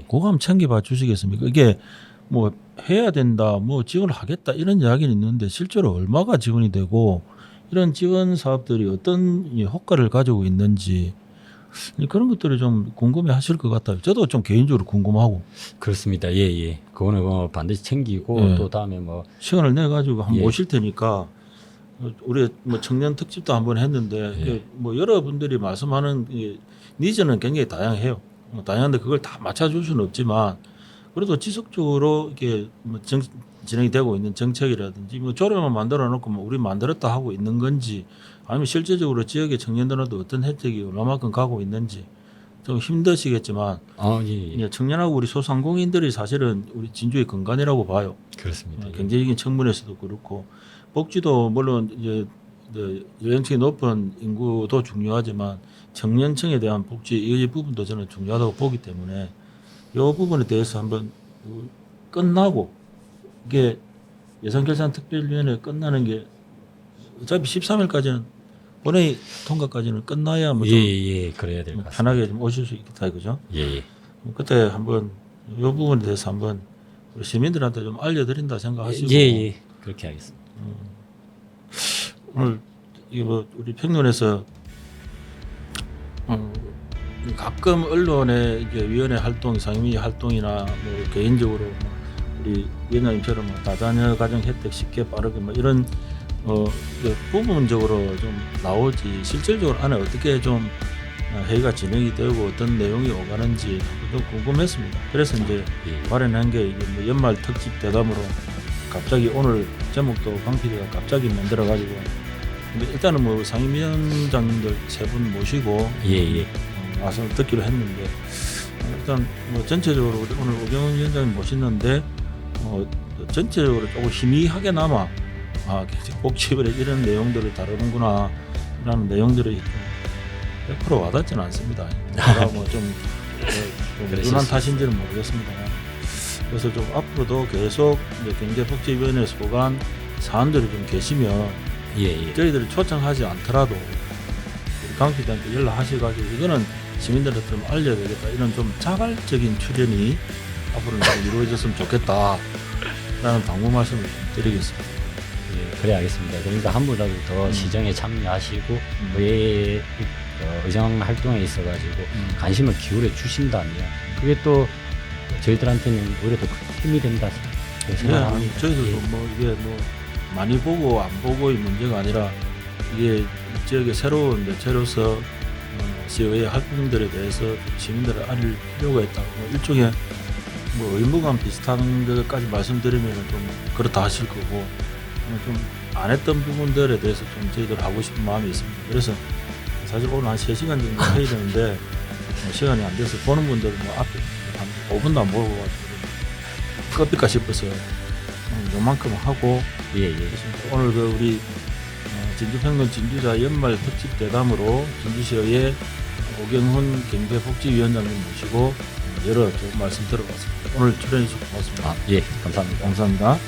그거 한번 챙겨봐 주시겠습니까? 이게 뭐 해야 된다, 뭐 지원을 하겠다 이런 이야기는 있는데 실제로 얼마가 지원이 되고 이런 지원 사업들이 어떤 효과를 가지고 있는지 그런 것들을 좀 궁금해 하실 것 같아요. 저도 좀 개인적으로 궁금하고. 그렇습니다. 그거는 뭐 반드시 챙기고 또 다음에 뭐 시간을 내 가지고 한번 모실 테니까 우리 뭐 청년 특집도 한번 했는데 뭐 여러분들이 말씀하는 니즈는 굉장히 다양해요. 다양한데 그걸 다 맞춰줄 수는 없지만 그래도 지속적으로 이게 뭐 진행이 되고 있는 정책이라든지 뭐 조례만 만들어 놓고 뭐 우리 만들었다 하고 있는 건지 아니면 실제적으로 지역의 청년들한테 어떤 혜택이 얼마만큼 가고 있는지 좀 힘드시겠지만 청년하고 우리 소상공인들이 사실은 우리 진주의 근간이라고 봐요. 그렇습니다. 경제적인 측면에서도 그렇고 복지도 물론 이제 연령층이 높은 인구도 중요하지만 청년층에 대한 복지 이 부분도 저는 중요하다고 보기 때문에 이 부분에 대해서 한번 끝나고 이게 예산결산특별위원회 끝나는 게 어차피 13일까지는 본회의 통과까지는 끝나야 뭐 좀 그래야 될 것 같습니다. 편하게 좀 오실 수 있겠다 이거죠. 그때 한번 이 부분에 대해서 한번 우리 시민들한테 좀 알려드린다 생각하시고 그렇게 하겠습니다. 오늘 이게 뭐 우리 평론에서 가끔 언론의 이제 위원회 활동, 상임위 활동이나 뭐 개인적으로 우리 위원장님처럼 뭐 다자녀 가정 혜택 쉽게 빠르게 뭐 이런 부분적으로 좀 나오지 실질적으로 안에 어떻게 좀 회의가 진행이 되고 어떤 내용이 오가는지 좀 궁금했습니다. 그래서 이제 마련한 게 이게 뭐 연말 특집 대담으로 갑자기 오늘 제목도 강 PD가 갑자기 만들어 가지고 일단은 뭐 상임위원장님들 세 분 모시고 와서 듣기로 했는데 일단 뭐 전체적으로 오늘 오경훈 위원장님 모셨는데 전체적으로 조금 희미하게나마 복지부에 이런 내용들을 다루는구나 라는 내용들이 100% 와닿지는 않습니다. 제가 뭐좀 그러실 누난 수 탓인지는 모르겠습니다. 그래서 좀 앞으로도 계속 이제 경제복지위원회 소관 사안들이 좀 계시면 예. 저희들이 초청하지 않더라도 우리 강 PD한테 연락하셔가지고 이거는 시민들한테 좀 알려야 되겠다 이런 좀 자발적인 출연이 앞으로는 좀 이루어졌으면 좋겠다라는 당부 말씀을 좀 드리겠습니다. 예, 그래 알겠습니다. 그러니까 한 분이라도 더 시정에 참여하시고 의회 의정 활동에 있어가지고 관심을 기울여 주신다면 그게 또 저희들한테는 오히려 더 큰 힘이 된다 생각합니다. 저희들도 예. 뭐 이게 뭐 많이 보고 안 보고의 문제가 아니라 이게 이 지역의 새로운 매체로서 시의회 활동들에 대해서 시민들을 알릴 필요가 있다. 뭐 일종의 뭐 의무감 비슷한 것까지 말씀드리면 좀 그렇다 하실 거고 좀 안 했던 부분들에 대해서 좀 저희들 하고 싶은 마음이 있습니다. 그래서 사실 오늘 한 3시간 정도 해야 되는데 뭐 시간이 안 돼서 보는 분들은 뭐 앞에 한 5분도 안 보고 가지고 껍질까 싶어서 요만큼 하고 예. 오늘 그 우리 진주평균 진주자 연말 특집 대담으로 진주시의회 오경훈 경제복지위원장님 모시고 여러 좋은 말씀 들어봤습니다. 오늘 출연해 주셔서 고맙습니다. 예, 감사합니다. 감사합니다.